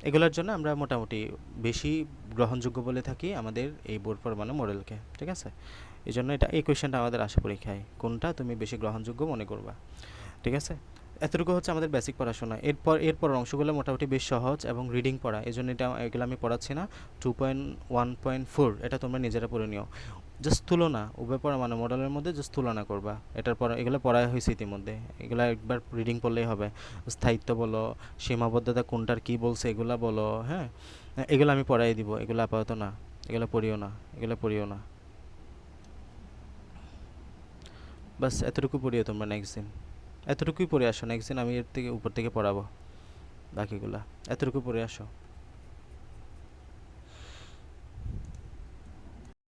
এগুলোর জন্য আমরা মোটামুটি বেশি গ্রহণযোগ্য বলে থাকি আমাদের এই বোর পরমাণু মডেলকে, ঠিক আছে। এই জন্য এই কোয়েশ্চেনটা আমাদের আসে পরীক্ষায়, কোনটা তুমি বেশি গ্রহণযোগ্য মনে করবা, ঠিক আছে। এতটুকু হচ্ছে আমাদের বেসিক পড়াশোনা। এরপর অংশগুলো মোটামুটি বেশ সহজ এবং রিডিং পড়া, এই জন্য এগুলো আমি পড়াচ্ছি না। 2.1.4 এটা তোমরা নিজেরা পড়ে নিও। জাস্ট তুলনা, উভয় পরমাণু মডেলের মধ্যে জাস্ট তুলনা করবা, এটার পর এগুলো পড়া হয়েছে ইতিমধ্যে, এগুলো একবার রিডিং পড়লেই হবে। স্থায়িত্ব বলো, সীমাবদ্ধতা কোনটার কী বলছে এগুলা বলো, হ্যাঁ, এগুলো আমি পড়াই দিব, এগুলো আপাতত না, এগুলো পড়িও না, এগুলো পড়িও না। বাস এতটুকু পড়িও তোমরা নেক্সট দিন, এতটুকুই পড়ে আসো, নেক্সট দিন আমি এর থেকে উপর থেকে পড়াবো বাকিগুলা, এতটুকু পড়ে আসো।